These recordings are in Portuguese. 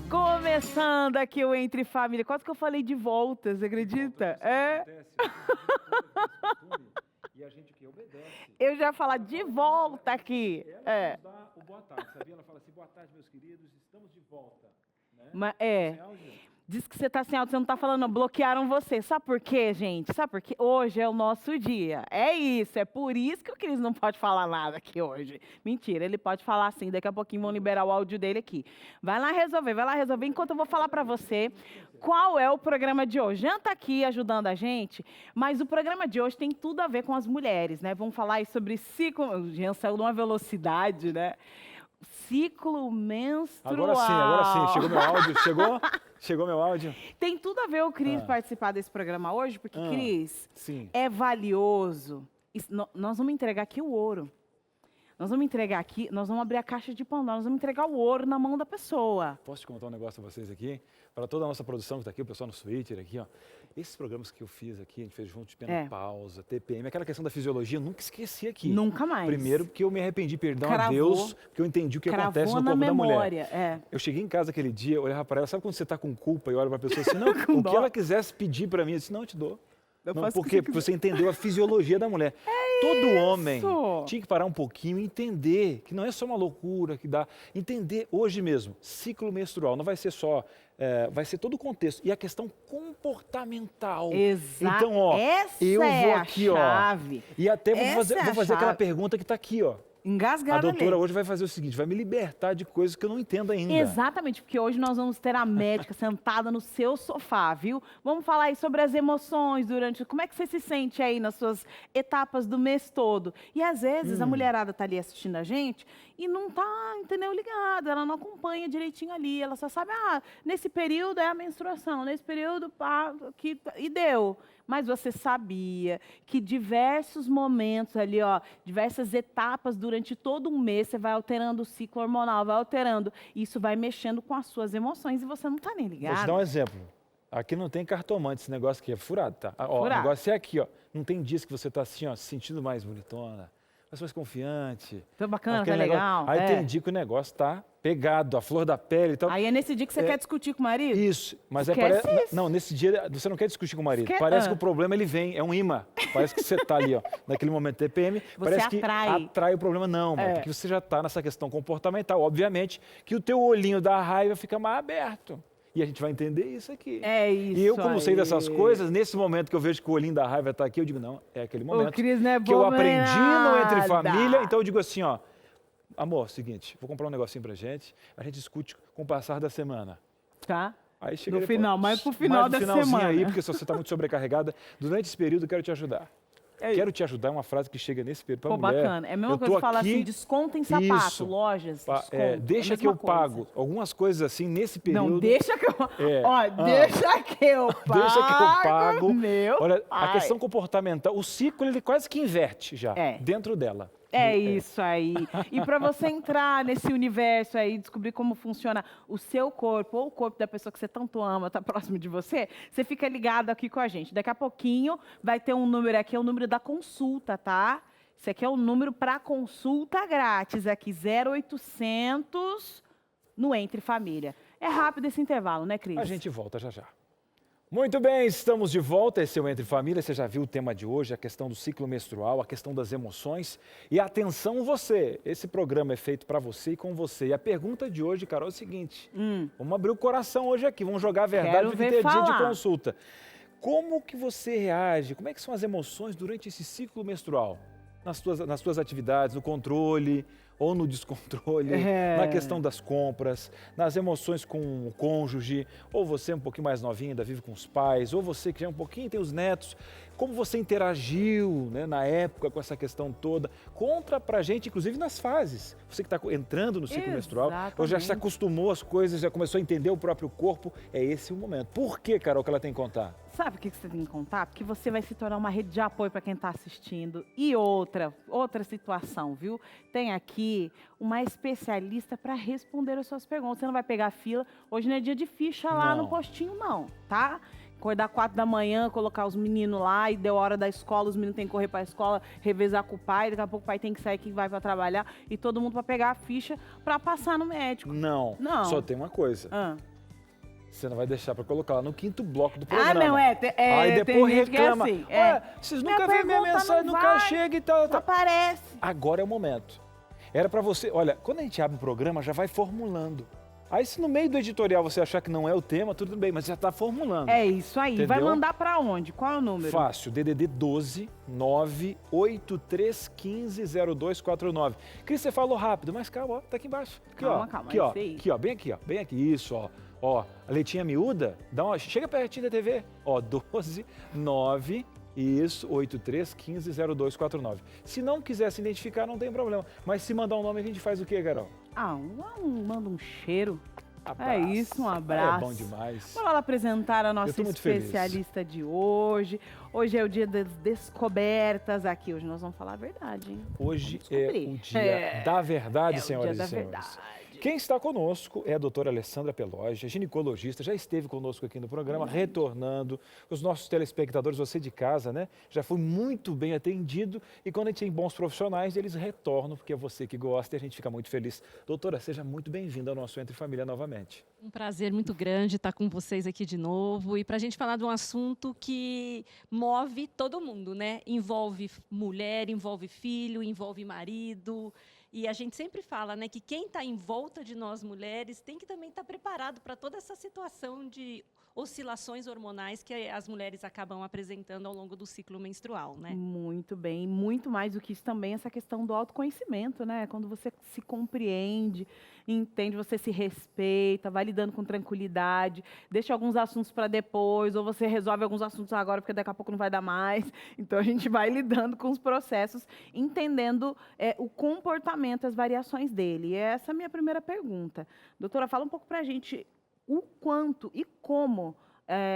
Começando aqui o Entre Família. Quase que eu falei de volta, você acredita? É. E a gente que obedece. Eu já ia falar de volta aqui. Ela nos dá o boa tarde, sabia? Ela fala assim, boa tarde, meus queridos, estamos de volta. Né? Mas, Sem áudio? Diz que você tá sem áudio, você não tá falando, não. Bloquearam você. Sabe por quê, gente? Sabe por quê? Hoje é o nosso dia. É isso, é por isso que o Cris não pode falar nada aqui hoje. Mentira, ele pode falar sim, daqui a pouquinho vão liberar o áudio dele aqui. Vai lá resolver, enquanto eu vou falar pra você qual é o programa de hoje. Jean tá aqui ajudando a gente, mas o programa de hoje tem tudo a ver com as mulheres, né? Vamos falar aí sobre ciclo... O Jean saiu numa velocidade, né? Ciclo menstrual. Agora sim. Chegou meu áudio? Chegou meu áudio? Tem tudo a ver o Cris participar desse programa hoje, porque, Cris, é valioso. Nós vamos entregar aqui o ouro. Nós vamos entregar aqui, nós vamos abrir a caixa de Pandora, nós vamos entregar o ouro na mão da pessoa. Posso te contar um negócio a vocês aqui? Para toda a nossa produção que está aqui, o pessoal no Twitter aqui, ó. Esses programas que eu fiz aqui, a gente fez junto de menopausa, TPM, aquela questão da fisiologia, eu nunca esqueci aqui. Nunca mais. Primeiro porque eu me arrependi, perdão a Deus, porque eu entendi o que acontece no corpo da mulher. Eu cheguei em casa aquele dia, olhava para ela, sabe quando você está com culpa e olha para a pessoa assim, não, o que ela quisesse pedir para mim, eu disse, não, eu te dou. Não, por quê? Porque você entendeu a fisiologia da mulher. Todo homem tinha que parar um pouquinho e entender que não é só uma loucura que dá. Entender hoje mesmo, ciclo menstrual, não vai ser só, vai ser todo o contexto. E a questão comportamental. Exato. Então, ó, eu vou aqui, ó. E até vou fazer aquela pergunta que está aqui, ó. Engasgada. A doutora hoje vai fazer o seguinte, vai me libertar de coisas que eu não entendo ainda. Exatamente, porque hoje nós vamos ter a médica sentada no seu sofá, viu? Vamos falar aí sobre as emoções durante... Como é que você se sente aí nas suas etapas do mês todo? E às vezes a mulherada tá ali assistindo a gente e não tá, entendeu, ligada, ela não acompanha direitinho ali, ela só sabe, nesse período é a menstruação, nesse período, e deu. Mas você sabia que diversos momentos ali, ó, diversas etapas durante todo um mês, você vai alterando o ciclo hormonal, vai alterando. Isso vai mexendo com as suas emoções e você não está nem ligado. Vou te dar um exemplo. Aqui não tem cartomante, esse negócio aqui é furado, tá? Ó, o negócio é aqui, ó. Não tem dias que você está assim, ó, se sentindo mais bonitona, mais confiante. Tá bacana, tá legal. Aí tem dia que o negócio tá pegado, a flor da pele e tal. Aí é nesse dia que você quer discutir com o marido? Isso, mas isso. Não, nesse dia você não quer discutir com o marido. Parece que o problema ele vem, é um imã. Parece que você tá ali, ó, naquele momento TPM, parece que atrai o problema. Não, porque você já tá nessa questão comportamental. Obviamente que o teu olhinho da raiva fica mais aberto. E a gente vai entender isso aqui. É isso. E eu, como sei dessas coisas, nesse momento que eu vejo que o olhinho da raiva está aqui, eu digo, não, é aquele momento que eu aprendi no Entre Família. Então eu digo assim, ó, amor, seguinte, vou comprar um negocinho pra gente, a gente discute com o passar da semana. Tá. Aí chega no final, mais pro final da semana. Aí, porque se você está muito sobrecarregada, durante esse período eu quero te ajudar. Quero te ajudar é uma frase que chega nesse período para a mulher. Bacana. É a mesma coisa que falar assim, desconta em sapato, lojas, desconto. Deixa que eu pago. Algumas coisas assim, nesse período... Não, deixa que eu... deixa que eu pago, deixa que eu pago. Olha, a questão comportamental, o ciclo, ele quase que inverte já, dentro dela. É isso aí. E para você entrar nesse universo aí, descobrir como funciona o seu corpo, ou o corpo da pessoa que você tanto ama, tá próximo de você, você fica ligado aqui com a gente. Daqui a pouquinho vai ter um número aqui, é o número da consulta, tá? Esse aqui é o número para consulta grátis, aqui 0800 no Entre Família. É rápido esse intervalo, né, Cris? A gente volta já já. Muito bem, estamos de volta, esse é o Entre Família, você já viu o tema de hoje, a questão do ciclo menstrual, a questão das emoções. E atenção você, esse programa é feito para você e com você. E a pergunta de hoje, Carol, é o seguinte, vamos abrir o coração hoje aqui, vamos jogar a verdade, porque tem dia de consulta. Como que você reage, como é que são as emoções durante esse ciclo menstrual? Nas tuas atividades, no controle ou no descontrole, na questão das compras, nas emoções com o cônjuge, ou você um pouquinho mais novinha, ainda vive com os pais, ou você que já é um pouquinho tem os netos, como você interagiu, né, na época com essa questão toda, conta pra gente, inclusive nas fases, você que está entrando no ciclo menstrual, ou já se acostumou às coisas, já começou a entender o próprio corpo, é esse o momento. Por que, Carol, que ela tem que contar? Sabe o que você tem que contar? Porque você vai se tornar uma rede de apoio para quem está assistindo. E outra situação, viu? Tem aqui uma especialista para responder as suas perguntas. Você não vai pegar fila. Hoje não é dia de ficha lá no postinho, não, tá? Acordar 4 da manhã, colocar os meninos lá e deu hora da escola, os meninos têm que correr para a escola, revezar com o pai, daqui a pouco o pai tem que sair que vai para trabalhar e todo mundo para pegar a ficha para passar no médico. Não, só tem uma coisa. Você não vai deixar para colocar lá no 5º bloco do programa. Ah, não, Aí tem depois gente que é reclama. assim, Ué, vocês nunca veem minha pergunta mensagem, não nunca vai, chega e tal. Não aparece. Agora é o momento. Era para você... Olha, quando a gente abre o programa, já vai formulando. Aí se no meio do editorial você achar que não é o tema, tudo bem, mas já está formulando. É isso aí. Entendeu? Vai mandar para onde? Qual é o número? Fácil, DDD 12 983150249. Cris, você falou rápido, mas calma, ó, tá aqui embaixo. Aqui, Calma, ó. calma, Aqui, ó. isso aí. Aqui, ó, bem aqui, ó. Bem aqui, isso, ó. Ó, a letrinha miúda, chega pertinho da TV. Ó, 12 9 isso, 83150249. Se não quiser se identificar, não tem problema. Mas se mandar um nome, a gente faz o quê, Carol? Manda um cheiro. Abraço. É isso, um abraço. É bom demais. Bora lá apresentar a nossa Eu tô muito especialista de hoje. Hoje é o dia das descobertas aqui. Hoje nós vamos falar a verdade, hein? Hoje Vamos é descobrir. o dia da verdade, É o senhoras dia da e senhores. verdade. Quem está conosco é a doutora Alessandra Pelogia, ginecologista, já esteve conosco aqui no programa, retornando. Os nossos telespectadores, você de casa, né, já foi muito bem atendido e quando a gente tem bons profissionais, eles retornam, porque é você que gosta e a gente fica muito feliz. Doutora, seja muito bem-vinda ao nosso Entre Família novamente. Um prazer muito grande estar com vocês aqui de novo e para a gente falar de um assunto que move todo mundo, né? Envolve mulher, envolve filho, envolve marido. E a gente sempre fala, né, que quem está em volta de nós mulheres tem que também estar preparado para toda essa situação de oscilações hormonais que as mulheres acabam apresentando ao longo do ciclo menstrual, né? Muito bem. Muito mais do que isso também, essa questão do autoconhecimento, né? Quando você se compreende, entende, você se respeita, vai lidando com tranquilidade, deixa alguns assuntos para depois, ou você resolve alguns assuntos agora, porque daqui a pouco não vai dar mais. Então, a gente vai lidando com os processos, entendendo o comportamento, as variações dele. E essa é a minha primeira pergunta. Doutora, fala um pouco para a gente o quanto e como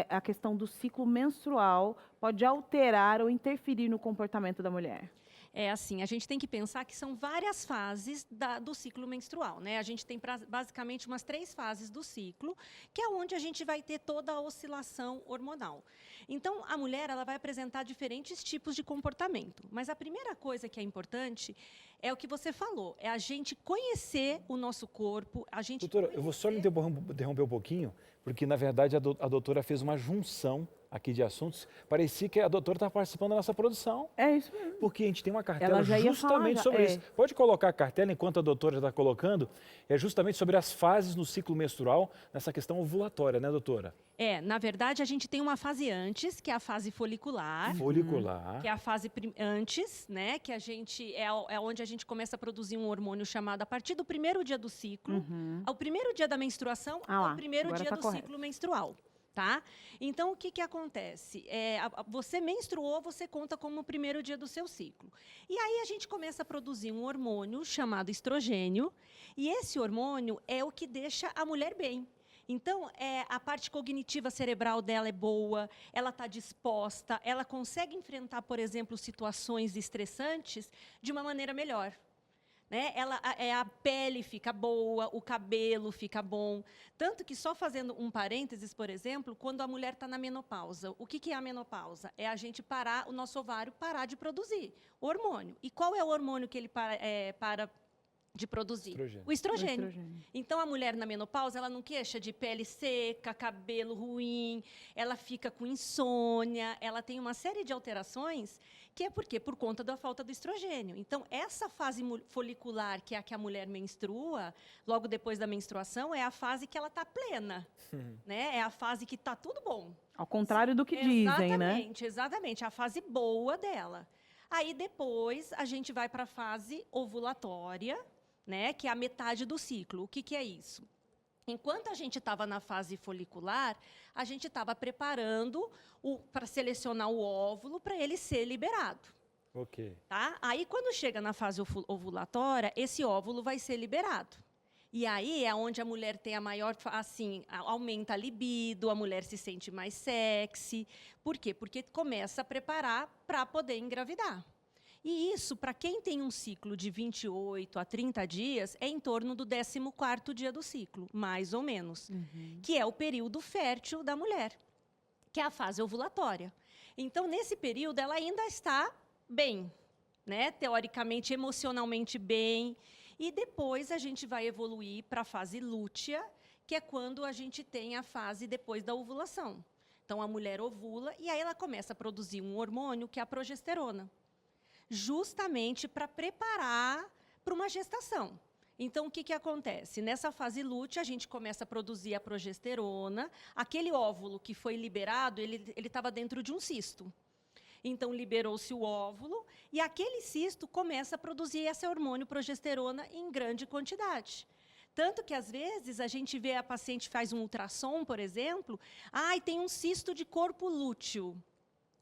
a questão do ciclo menstrual pode alterar ou interferir no comportamento da mulher. É assim, a gente tem que pensar que são várias fases do ciclo menstrual, né? A gente tem basicamente umas 3 fases do ciclo, que é onde a gente vai ter toda a oscilação hormonal. Então, a mulher ela vai apresentar diferentes tipos de comportamento. Mas a primeira coisa que é importante é o que você falou, é a gente conhecer o nosso corpo, a gente... Doutora, eu vou só me interromper um pouquinho, porque, na verdade, a doutora fez uma junção aqui de assuntos. Parecia que a doutora estava participando da nossa produção. É isso mesmo. Porque a gente tem uma cartela Ela já ia justamente falar, sobre isso. Pode colocar a cartela enquanto a doutora já está colocando. É justamente sobre as fases no ciclo menstrual, nessa questão ovulatória, né, doutora? Na verdade, a gente tem uma fase antes, que é a fase folicular. Folicular. Que é a fase antes, né? Que a gente é onde a gente começa a produzir um hormônio chamado a partir do primeiro dia do ciclo, ao primeiro dia da menstruação, ao primeiro dia do ciclo menstrual. Tá? Então, o que acontece? Você menstruou, você conta como o primeiro dia do seu ciclo. E aí a gente começa a produzir um hormônio chamado estrogênio, e esse hormônio é o que deixa a mulher bem. Então, a parte cognitiva cerebral dela é boa, ela está disposta, ela consegue enfrentar, por exemplo, situações estressantes de uma maneira melhor. Né? A pele fica boa, o cabelo fica bom. Tanto que, só fazendo um parênteses, por exemplo, quando a mulher está na menopausa, o que é a menopausa? É a gente parar, o nosso ovário parar de produzir hormônio. E qual é o hormônio que ele para de produzir? O estrogênio. Então, a mulher na menopausa, ela não queixa de pele seca, cabelo ruim, ela fica com insônia, ela tem uma série de alterações, que é por quê? Por conta da falta do estrogênio. Então, essa fase folicular, que é a que a mulher menstrua, logo depois da menstruação, é a fase que ela está plena, né? É a fase que está tudo bom. Ao contrário do que dizem, né? Exatamente, é a fase boa dela. Aí, depois, a gente vai para a fase ovulatória, né, que é a metade do ciclo. O que é isso? Enquanto a gente estava na fase folicular, a gente estava preparando para selecionar o óvulo para ele ser liberado. Ok. Tá? Aí, quando chega na fase ovulatória, esse óvulo vai ser liberado. E aí é onde a mulher tem a maior, assim, aumenta a libido, a mulher se sente mais sexy. Por quê? Porque começa a preparar para poder engravidar. E isso, para quem tem um ciclo de 28 a 30 dias, é em torno do 14º dia do ciclo, mais ou menos, que é o período fértil da mulher, que é a fase ovulatória. Então, nesse período, ela ainda está bem, né? Teoricamente, emocionalmente bem. E depois a gente vai evoluir para a fase lútea, que é quando a gente tem a fase depois da ovulação. Então, a mulher ovula e aí ela começa a produzir um hormônio que é a progesterona, justamente para preparar para uma gestação. Então, o que acontece? Nessa fase lútea, a gente começa a produzir a progesterona. Aquele óvulo que foi liberado, ele estava dentro de um cisto. Então, liberou-se o óvulo e aquele cisto começa a produzir esse hormônio progesterona em grande quantidade. Tanto que, às vezes, a gente vê a paciente faz um ultrassom, por exemplo, tem um cisto de corpo lúteo.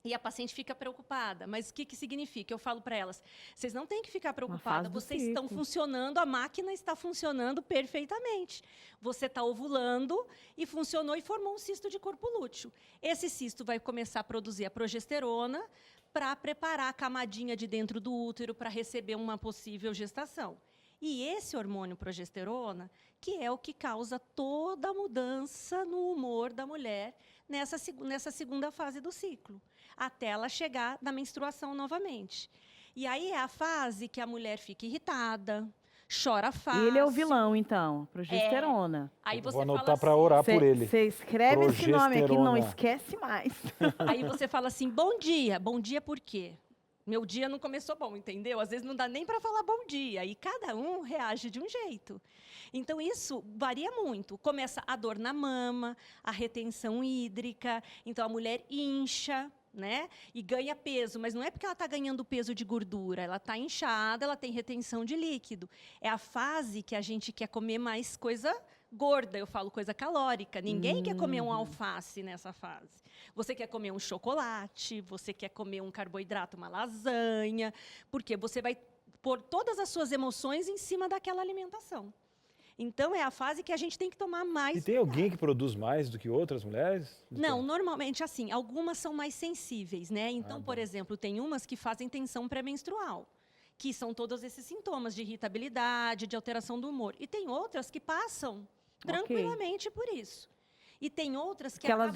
E a paciente fica preocupada. Mas o que significa? Eu falo para elas, vocês não têm que ficar preocupadas, vocês estão funcionando, a máquina está funcionando perfeitamente. Você está ovulando e funcionou e formou um cisto de corpo lúteo. Esse cisto vai começar a produzir a progesterona para preparar a camadinha de dentro do útero para receber uma possível gestação. E esse hormônio progesterona, que é o que causa toda a mudança no humor da mulher nessa segunda fase do ciclo, até ela chegar na menstruação novamente. E aí é a fase que a mulher fica irritada, chora fácil. E ele é o vilão, então, progesterona. Aí você vou anotar fala para assim, orar por ele. Você escreve esse nome aqui, não esquece mais. Aí você fala assim, bom dia por quê? Meu dia não começou bom, entendeu? Às vezes não dá nem para falar bom dia. E cada um reage de um jeito. Então, isso varia muito. Começa a dor na mama, a retenção hídrica. Então, a mulher incha, né? E ganha peso. Mas não é porque ela está ganhando peso de gordura. Ela está inchada, ela tem retenção de líquido. É a fase que a gente quer comer mais coisa gorda, eu falo coisa calórica. Ninguém quer comer um alface nessa fase. Você quer comer um chocolate, você quer comer um carboidrato, uma lasanha, porque você vai pôr todas as suas emoções em cima daquela alimentação. Então, é a fase que a gente tem que tomar mais. E tem alguém que produz mais do que outras mulheres? Não, normalmente, assim, algumas são mais sensíveis, né? Então, por exemplo, tem umas que fazem tensão pré-menstrual, que são todos esses sintomas de irritabilidade, de alteração do humor. E tem outras que passam tranquilamente por isso. E tem outras que acabam...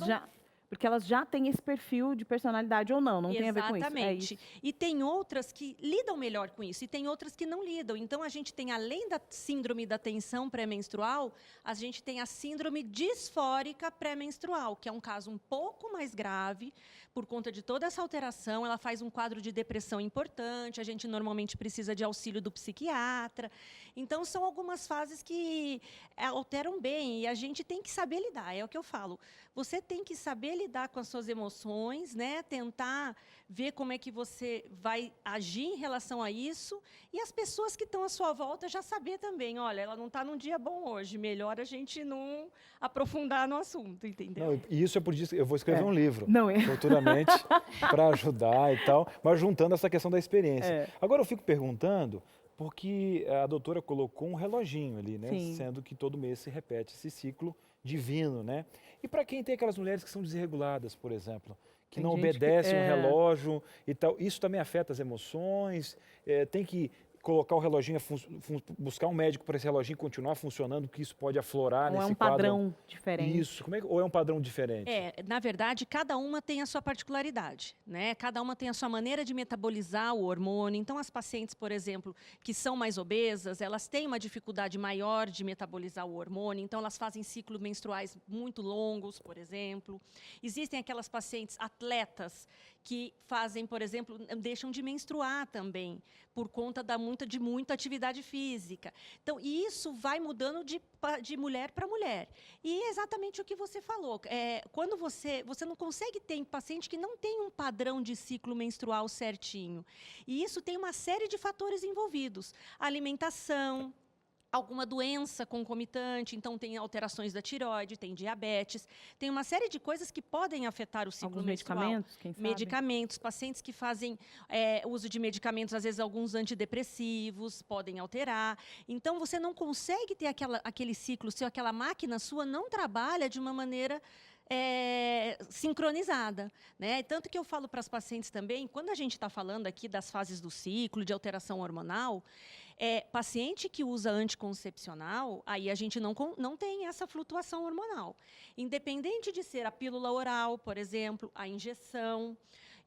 Porque elas já têm esse perfil de personalidade ou não tem a ver com isso. Exatamente. E tem outras que lidam melhor com isso, e tem outras que não lidam. Então, a gente tem, além da síndrome da tensão pré-menstrual, a gente tem a síndrome disfórica pré-menstrual, que é um caso um pouco mais grave, por conta de toda essa alteração. Ela faz um quadro de depressão importante, a gente normalmente precisa de auxílio do psiquiatra. Então, são algumas fases que alteram bem, e a gente tem que saber lidar, é o que eu falo. Você tem que saber lidar com as suas emoções, né? Tentar ver como é que você vai agir em relação a isso, e as pessoas que estão à sua volta já saber também, olha, ela não está num dia bom hoje, melhor a gente não aprofundar no assunto, entendeu? Não, e isso é por isso que eu vou escrever um livro, futuramente, para ajudar e tal, mas juntando essa questão da experiência. Agora eu fico perguntando, porque a doutora colocou um reloginho ali, né? Sim. Sendo que todo mês se repete esse ciclo divino, né? E para quem tem aquelas mulheres que são desreguladas, por exemplo, que não obedecem o relógio e tal, isso também afeta as emoções? Tem que colocar o reloginho, buscar um médico para esse reloginho continuar funcionando, que isso pode aflorar nesse quadro? Ou é um padrão diferente? Isso, ou é um padrão diferente? Na verdade, cada uma tem a sua particularidade, né? Cada uma tem a sua maneira de metabolizar o hormônio. Então, as pacientes, por exemplo, que são mais obesas, elas têm uma dificuldade maior de metabolizar o hormônio, então elas fazem ciclos menstruais muito longos, por exemplo. Existem aquelas pacientes atletas que fazem, por exemplo, deixam de menstruar também, por conta de muita atividade física. Então, isso vai mudando de mulher para mulher. E é exatamente o que você falou. Quando você não consegue ter paciente que não tem um padrão de ciclo menstrual certinho. E isso tem uma série de fatores envolvidos. Alimentação, alguma doença concomitante, então tem alterações da tireoide, tem diabetes, tem uma série de coisas que podem afetar o ciclo menstrual. Medicamentos, quem sabe? Medicamentos, pacientes que fazem uso de medicamentos, às vezes alguns antidepressivos, podem alterar. Então, você não consegue ter aquele ciclo, se aquela máquina sua não trabalha de uma maneira sincronizada, né? Tanto que eu falo para as pacientes também, quando a gente está falando aqui das fases do ciclo, de alteração hormonal, paciente que usa anticoncepcional, aí a gente não tem essa flutuação hormonal. Independente de ser a pílula oral, por exemplo, a injeção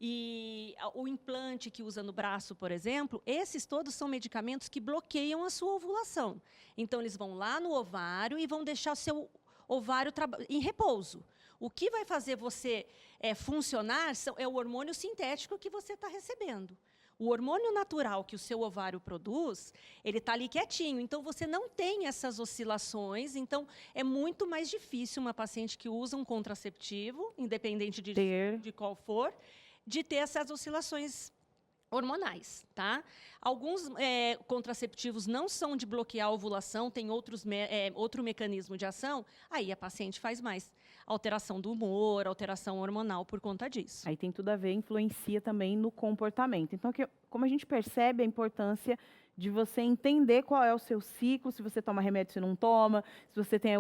e o implante que usa no braço, por exemplo, esses todos são medicamentos que bloqueiam a sua ovulação. Então, eles vão lá no ovário e vão deixar ovário em repouso. O que vai fazer você funcionar é o hormônio sintético que você está recebendo. O hormônio natural que o seu ovário produz, ele está ali quietinho. Então, você não tem essas oscilações. Então, é muito mais difícil uma paciente que usa um contraceptivo, independente de qual for, de ter essas oscilações hormonais, tá? Alguns contraceptivos não são de bloquear a ovulação, tem outro mecanismo de ação, aí a paciente faz mais alteração do humor, alteração hormonal por conta disso. Aí tem tudo a ver, influencia também no comportamento. Então, como a gente percebe a importância de você entender qual é o seu ciclo, se você toma remédio, se não toma, se você tem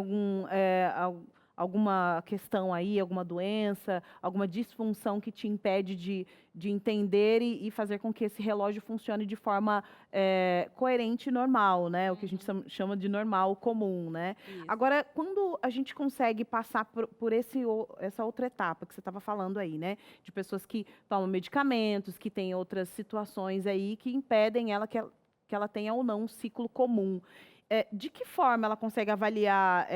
alguma questão aí, alguma doença, alguma disfunção que te impede de entender e fazer com que esse relógio funcione de forma coerente e normal, né? O que a gente chama de normal, comum, né? Isso. Agora, quando a gente consegue passar por essa outra etapa que você estava falando aí, né? De pessoas que tomam medicamentos, que têm outras situações aí que impedem que ela tenha ou não um ciclo comum. De que forma ela consegue avaliar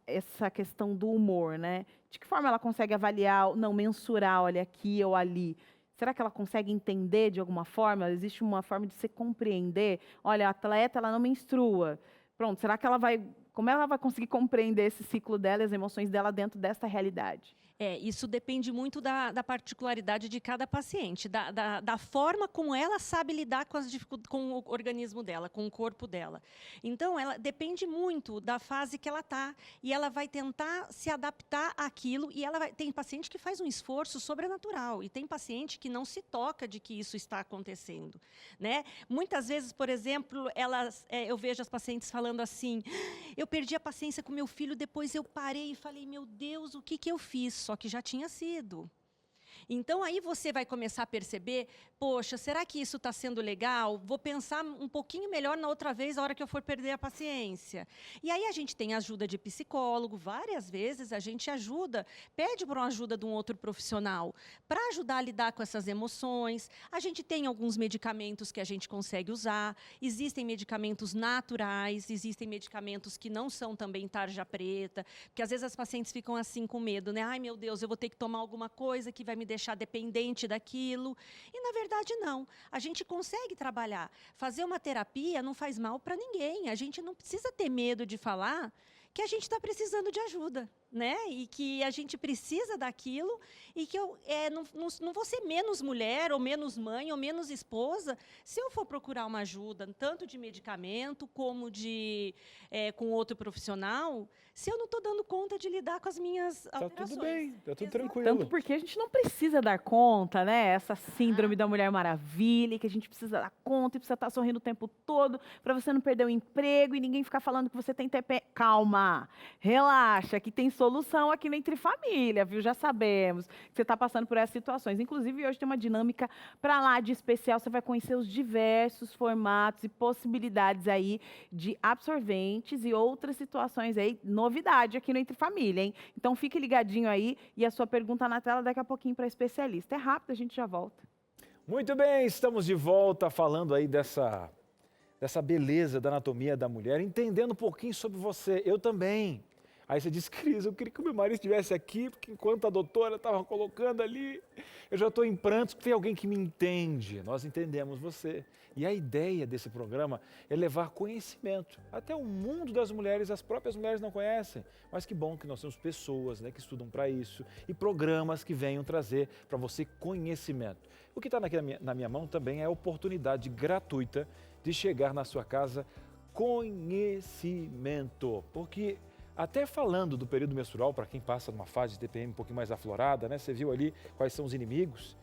essa questão do humor, né? De que forma ela consegue avaliar, não mensurar, olha, aqui ou ali? Será que ela consegue entender de alguma forma? Existe uma forma de se compreender? Olha, a atleta, ela não menstrua. Pronto, será que como ela vai conseguir compreender esse ciclo dela e as emoções dela dentro dessa realidade? Isso depende muito da particularidade de cada paciente, da forma como ela sabe lidar com o organismo dela, com o corpo dela. Então, ela depende muito da fase que ela está e ela vai tentar se adaptar àquilo e tem paciente que faz um esforço sobrenatural e tem paciente que não se toca de que isso está acontecendo, né? Muitas vezes, por exemplo, eu vejo as pacientes falando assim, eu perdi a paciência com meu filho, depois eu parei e falei, meu Deus, o que eu fiz? Só que já tinha sido. Então, aí você vai começar a perceber, poxa, será que isso está sendo legal? Vou pensar um pouquinho melhor na outra vez, a hora que eu for perder a paciência. E aí a gente tem ajuda de psicólogo, várias vezes a gente pede por uma ajuda de um outro profissional, para ajudar a lidar com essas emoções. A gente tem alguns medicamentos que a gente consegue usar, existem medicamentos naturais, existem medicamentos que não são também tarja preta, porque às vezes as pacientes ficam assim com medo, né? Ai, meu Deus, eu vou ter que tomar alguma coisa que vai me deixar dependente daquilo. E, na verdade, não. A gente consegue trabalhar. Fazer uma terapia não faz mal para ninguém. A gente não precisa ter medo de falar que a gente está precisando de ajuda, né? E que a gente precisa daquilo e que eu não vou ser menos mulher, ou menos mãe, ou menos esposa, se eu for procurar uma ajuda, tanto de medicamento como com outro profissional, se eu não estou dando conta de lidar com as minhas alterações. Tá tudo bem, tá tudo tranquilo. Tanto porque a gente não precisa dar conta, né? Essa síndrome da Mulher Maravilha, que a gente precisa dar conta e precisa estar sorrindo o tempo todo para você não perder o emprego e ninguém ficar falando que você tem TPM. Calma, relaxa, que tem solução aqui no Entre Família, viu? Já sabemos que você está passando por essas situações. Inclusive, hoje tem uma dinâmica para lá de especial. Você vai conhecer os diversos formatos e possibilidades aí de absorventes e outras situações aí, novidade aqui no Entre Família, hein? Então, fique ligadinho aí e a sua pergunta na tela daqui a pouquinho para especialista. É rápido, a gente já volta. Muito bem, estamos de volta falando aí dessa beleza da anatomia da mulher, entendendo um pouquinho sobre você. Eu também. Aí você diz, Cris, eu queria que o meu marido estivesse aqui, porque enquanto a doutora estava colocando ali, eu já estou em prantos, tem alguém que me entende. Nós entendemos você. E a ideia desse programa é levar conhecimento. Até o mundo das mulheres, as próprias mulheres não conhecem. Mas que bom que nós temos pessoas, né, que estudam para isso e programas que venham trazer para você conhecimento. O que está na minha mão também é a oportunidade gratuita de chegar na sua casa conhecimento. Porque até falando do período menstrual, para quem passa numa fase de TPM um pouquinho mais aflorada, né? Você viu ali quais são os inimigos.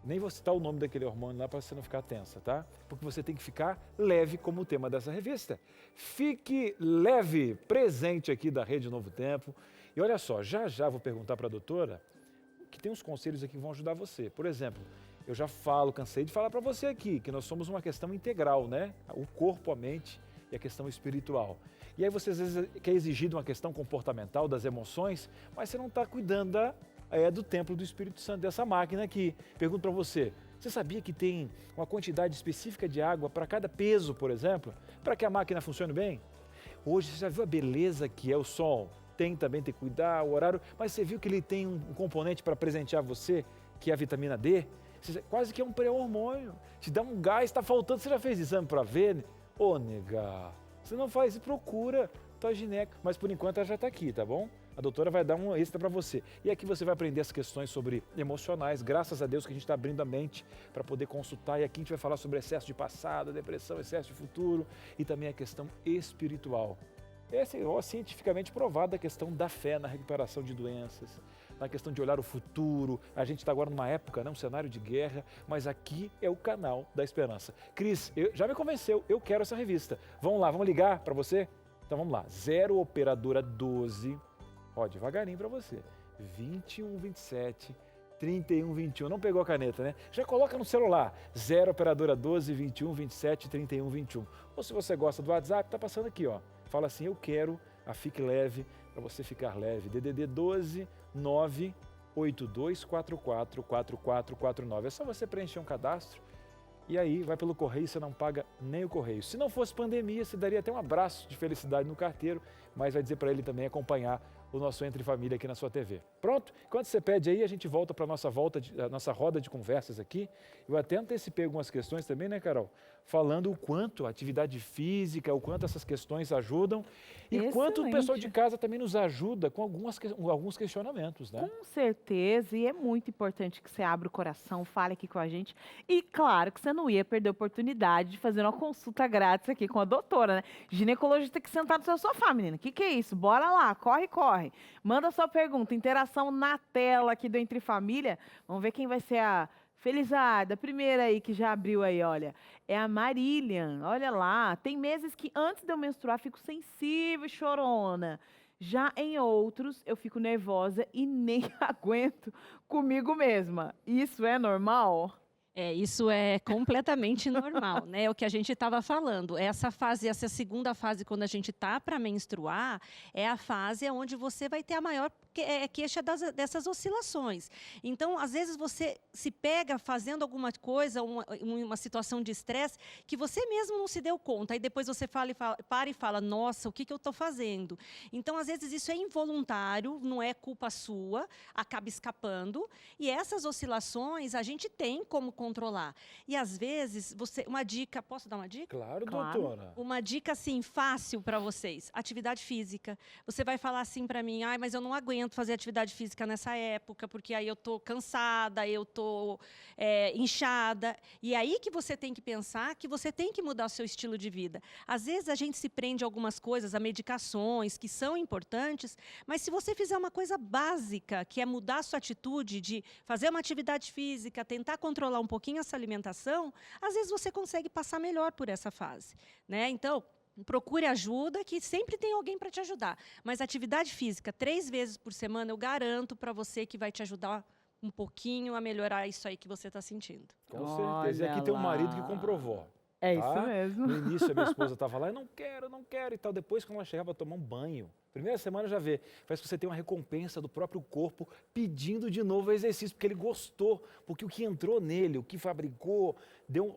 Nem vou citar o nome daquele hormônio lá para você não ficar tensa, tá? Porque você tem que ficar leve como o tema dessa revista. Fique leve, presente aqui da Rede Novo Tempo. E olha só, já vou perguntar para a doutora que tem uns conselhos aqui que vão ajudar você. Por exemplo, eu já cansei de falar para você aqui que nós somos uma questão integral, né? O corpo, a mente e a questão espiritual. E aí você às vezes quer exigir de uma questão comportamental, das emoções, mas você não está cuidando do templo do Espírito Santo, dessa máquina aqui. Pergunto para você, você sabia que tem uma quantidade específica de água para cada peso, por exemplo, para que a máquina funcione bem? Hoje você já viu a beleza que é o sol? tem que cuidar, o horário, mas você viu que ele tem um componente para presentear você, que é a vitamina D? Quase que é um pré-hormônio, te dá um gás, está faltando, você já fez exame para ver? Ô, nega, você não faz isso, procura tua gineca, mas por enquanto ela já está aqui, tá bom? A doutora vai dar um extra para você. E aqui você vai aprender as questões sobre emocionais, graças a Deus que a gente está abrindo a mente para poder consultar. E aqui a gente vai falar sobre excesso de passado, depressão, excesso de futuro e também a questão espiritual. Essa é cientificamente provada a questão da fé na recuperação de doenças, na questão de olhar o futuro. A gente está agora numa época, né, um cenário de guerra, mas aqui é o canal da esperança. Cris, já me convenceu, eu quero essa revista. Vamos lá, vamos ligar para você? Então vamos lá, 0 operadora 12, ó, devagarinho para você, 2127 3121, não pegou a caneta, né? Já coloca no celular, 0 operadora 12 21 27 31 21. Ou se você gosta do WhatsApp, tá passando aqui, ó. Fala assim, eu quero a Fique Leve, para você ficar leve. DDD 12 98244 4449. É só você preencher um cadastro e aí vai pelo correio, você não paga nem o correio. Se não fosse pandemia, você daria até um abraço de felicidade no carteiro, mas vai dizer para ele também acompanhar o nosso Entre Família aqui na sua TV. Pronto? Enquanto você pede aí, a gente volta para a nossa roda de conversas aqui. Eu até antecipei algumas questões também, né, Carol? Falando o quanto a atividade física, o quanto essas questões ajudam e Excelente. quanto o pessoal de casa também nos ajuda com alguns questionamentos, né? Com certeza, e é muito importante que você abra o coração, fale aqui com a gente. E claro que você não ia perder a oportunidade de fazer uma consulta grátis aqui com a doutora, né? Ginecologista tem que sentar no seu sofá, menina. O que é isso? Bora lá, corre, corre. Manda sua pergunta, interação na tela aqui do Entre Família. Vamos ver quem vai ser a Felizarda, a primeira aí que já abriu aí, olha. É a Marília, olha lá. Tem meses que antes de eu menstruar fico sensível e chorona. Já em outros, eu fico nervosa e nem aguento comigo mesma. Isso é normal? Isso é completamente normal, né? É o que a gente estava falando. Essa segunda fase, quando a gente está para menstruar, é a fase onde você vai ter a maior queixa dessas oscilações. Então, às vezes, você se pega fazendo alguma coisa, uma situação de estresse, que você mesmo não se deu conta. Aí depois você para e fala, nossa, o que eu estou fazendo? Então, às vezes, isso é involuntário, não é culpa sua, acaba escapando. E essas oscilações, a gente tem como controlar. E, às vezes, uma dica... Posso dar uma dica? Claro, doutora. Uma dica, assim, fácil para vocês. Atividade física. Você vai falar assim para mim, mas eu não aguento fazer atividade física nessa época, porque aí eu tô cansada, eu tô inchada. E aí que você tem que pensar que você tem que mudar o seu estilo de vida. Às vezes a gente se prende a algumas coisas, a medicações, que são importantes, mas se você fizer uma coisa básica, que é mudar a sua atitude de fazer uma atividade física, tentar controlar um pouquinho essa alimentação, às vezes você consegue passar melhor por essa fase, né? Então, procure ajuda, que sempre tem alguém para te ajudar. Mas atividade física, 3 vezes por semana, eu garanto para você que vai te ajudar um pouquinho a melhorar isso aí que você está sentindo. Com certeza. E aqui tem um marido que comprovou. É isso mesmo. No início, a minha esposa estava lá, eu não quero e tal. Depois, quando ela chegava a tomar um banho, primeira semana já vê, parece que você tem uma recompensa do próprio corpo pedindo de novo exercício, porque ele gostou, porque o que entrou nele, o que fabricou, deu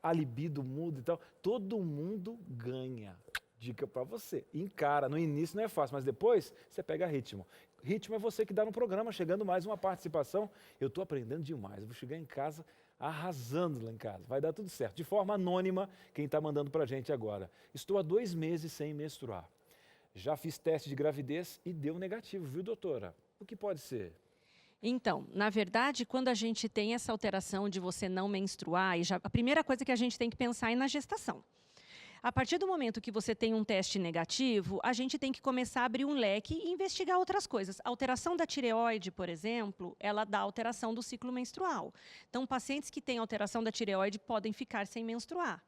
a libido muda e tal. Todo mundo ganha. Dica para você. Encara, no início não é fácil, mas depois você pega ritmo. Ritmo é você que dá no programa, chegando mais uma participação. Eu estou aprendendo demais, eu vou chegar em casa arrasando lá em casa. Vai dar tudo certo. De forma anônima, quem está mandando para a gente agora. Estou há 2 meses sem menstruar. Já fiz teste de gravidez e deu negativo, viu, doutora? O que pode ser? Então, na verdade, quando a gente tem essa alteração de você não menstruar, a primeira coisa que a gente tem que pensar é na gestação. A partir do momento que você tem um teste negativo, a gente tem que começar a abrir um leque e investigar outras coisas. A alteração da tireoide, por exemplo, ela dá alteração do ciclo menstrual. Então, pacientes que têm alteração da tireoide podem ficar sem menstruar.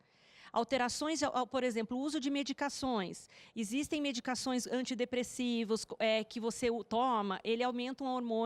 Alterações, por exemplo, o uso de medicações. Existem medicações antidepressivos que você toma, ele aumenta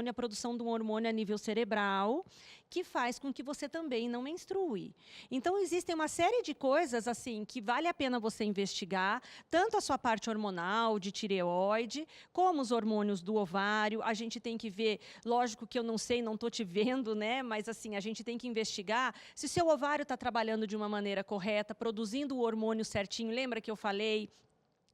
a produção de um hormônio a nível cerebral, que faz com que você também não menstrue. Então, existem uma série de coisas assim que vale a pena você investigar, tanto a sua parte hormonal, de tireoide, como os hormônios do ovário. A gente tem que ver, lógico que eu não sei, não estou te vendo, né? Mas assim, a gente tem que investigar se o seu ovário está trabalhando de uma maneira correta, produzindo o hormônio certinho. Lembra que eu falei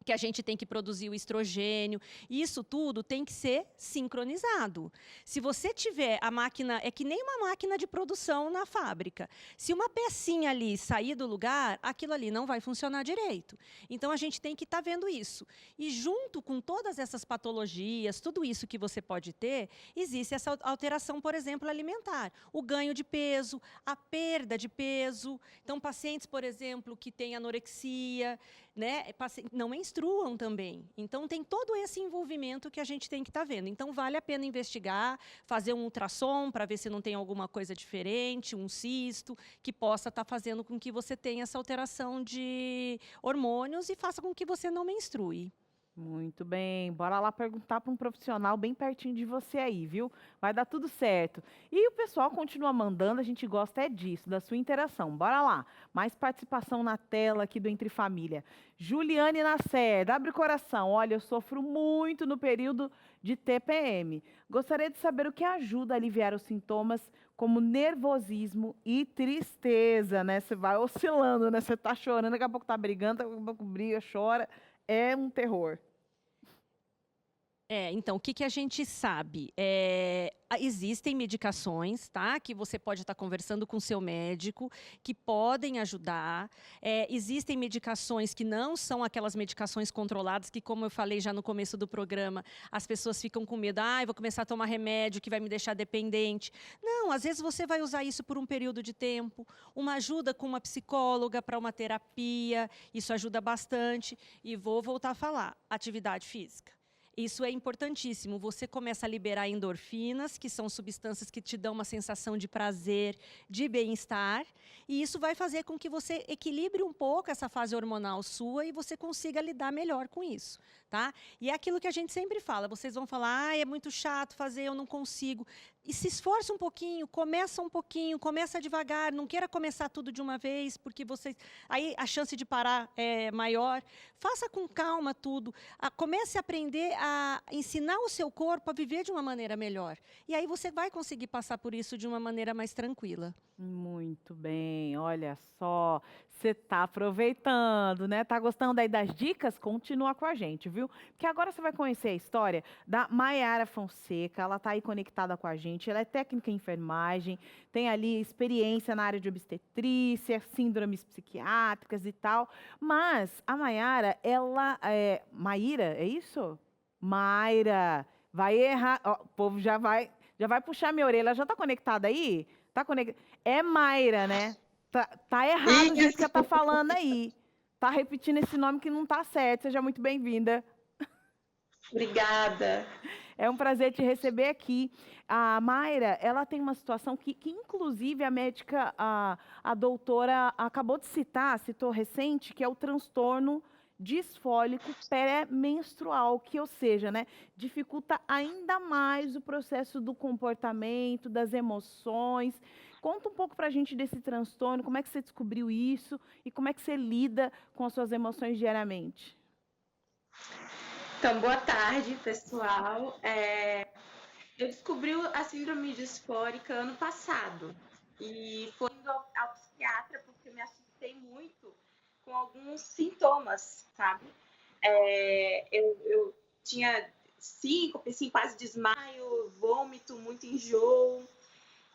que a gente tem que produzir o estrogênio. Isso tudo tem que ser sincronizado. Se você tiver a máquina, é que nem uma máquina de produção na fábrica. Se uma pecinha ali sair do lugar, aquilo ali não vai funcionar direito. Então, a gente tem que estar vendo isso. E junto com todas essas patologias, tudo isso que você pode ter, existe essa alteração, por exemplo, alimentar. O ganho de peso, a perda de peso. Então, pacientes, por exemplo, que têm anorexia, né, não menstruam também. Então, tem todo esse envolvimento que a gente tem que estar vendo. Então, vale a pena investigar, fazer um ultrassom para ver se não tem alguma coisa diferente, um cisto, que possa estar fazendo com que você tenha essa alteração de hormônios e faça com que você não menstrue. Muito bem, bora lá perguntar para um profissional bem pertinho de você aí, viu? Vai dar tudo certo. E o pessoal continua mandando, a gente gosta é disso, da sua interação. Bora lá, mais participação na tela aqui do Entre Família. Juliane Nasser, abre o coração. Olha, eu sofro muito no período de TPM. Gostaria de saber o que ajuda a aliviar os sintomas como nervosismo e tristeza, né? Você vai oscilando, né? Você tá chorando, daqui a pouco tá brigando, daqui a pouco briga, chora. É um terror. Então, o que a gente sabe? Existem medicações, tá? Que você pode estar conversando com o seu médico, que podem ajudar. Existem medicações que não são aquelas medicações controladas, que, como eu falei já no começo do programa, as pessoas ficam com medo. Eu vou começar a tomar remédio que vai me deixar dependente. Não, às vezes você vai usar isso por um período de tempo. Uma ajuda com uma psicóloga para uma terapia, isso ajuda bastante. E vou voltar a falar, atividade física. Isso é importantíssimo. Você começa a liberar endorfinas, que são substâncias que te dão uma sensação de prazer, de bem-estar, e isso vai fazer com que você equilibre um pouco essa fase hormonal sua e você consiga lidar melhor com isso, tá? E é aquilo que a gente sempre fala. Vocês vão falar, é muito chato fazer, eu não consigo. E se esforça um pouquinho, começa devagar, não queira começar tudo de uma vez, porque aí a chance de parar é maior. Faça com calma tudo. Comece a aprender a ensinar o seu corpo a viver de uma maneira melhor. E aí você vai conseguir passar por isso de uma maneira mais tranquila. Muito bem, olha só, você está aproveitando, né? Tá gostando aí das dicas? Continua com a gente, viu? Porque agora você vai conhecer a história da Maiara Fonseca, ela está aí conectada com a gente, ela é técnica em enfermagem, tem ali experiência na área de obstetrícia, síndromes psiquiátricas e tal, mas a Maiara, Maíra, é isso? Mayra, vai errar, ó, o povo já vai puxar minha orelha, já está conectada aí? Tá conectada? É Mayra, né? Tá errado o jeito que ela tá falando aí. Tá repetindo esse nome que não tá certo. Seja muito bem-vinda. Obrigada. É um prazer te receber aqui. A Mayra, ela tem uma situação que inclusive, a médica, a doutora, acabou de citou recente, que é o transtorno disfólico pré-menstrual, que, ou seja, né, dificulta ainda mais o processo do comportamento, das emoções. Conta um pouco para a gente desse transtorno, como é que você descobriu isso e como é que você lida com as suas emoções diariamente? Então, boa tarde, pessoal. Eu descobri a síndrome disfórica ano passado e fui indo ao psiquiatra porque me assustei muito com alguns sintomas, sabe? Eu tinha síncope, assim, quase desmaio, vômito, muito enjoo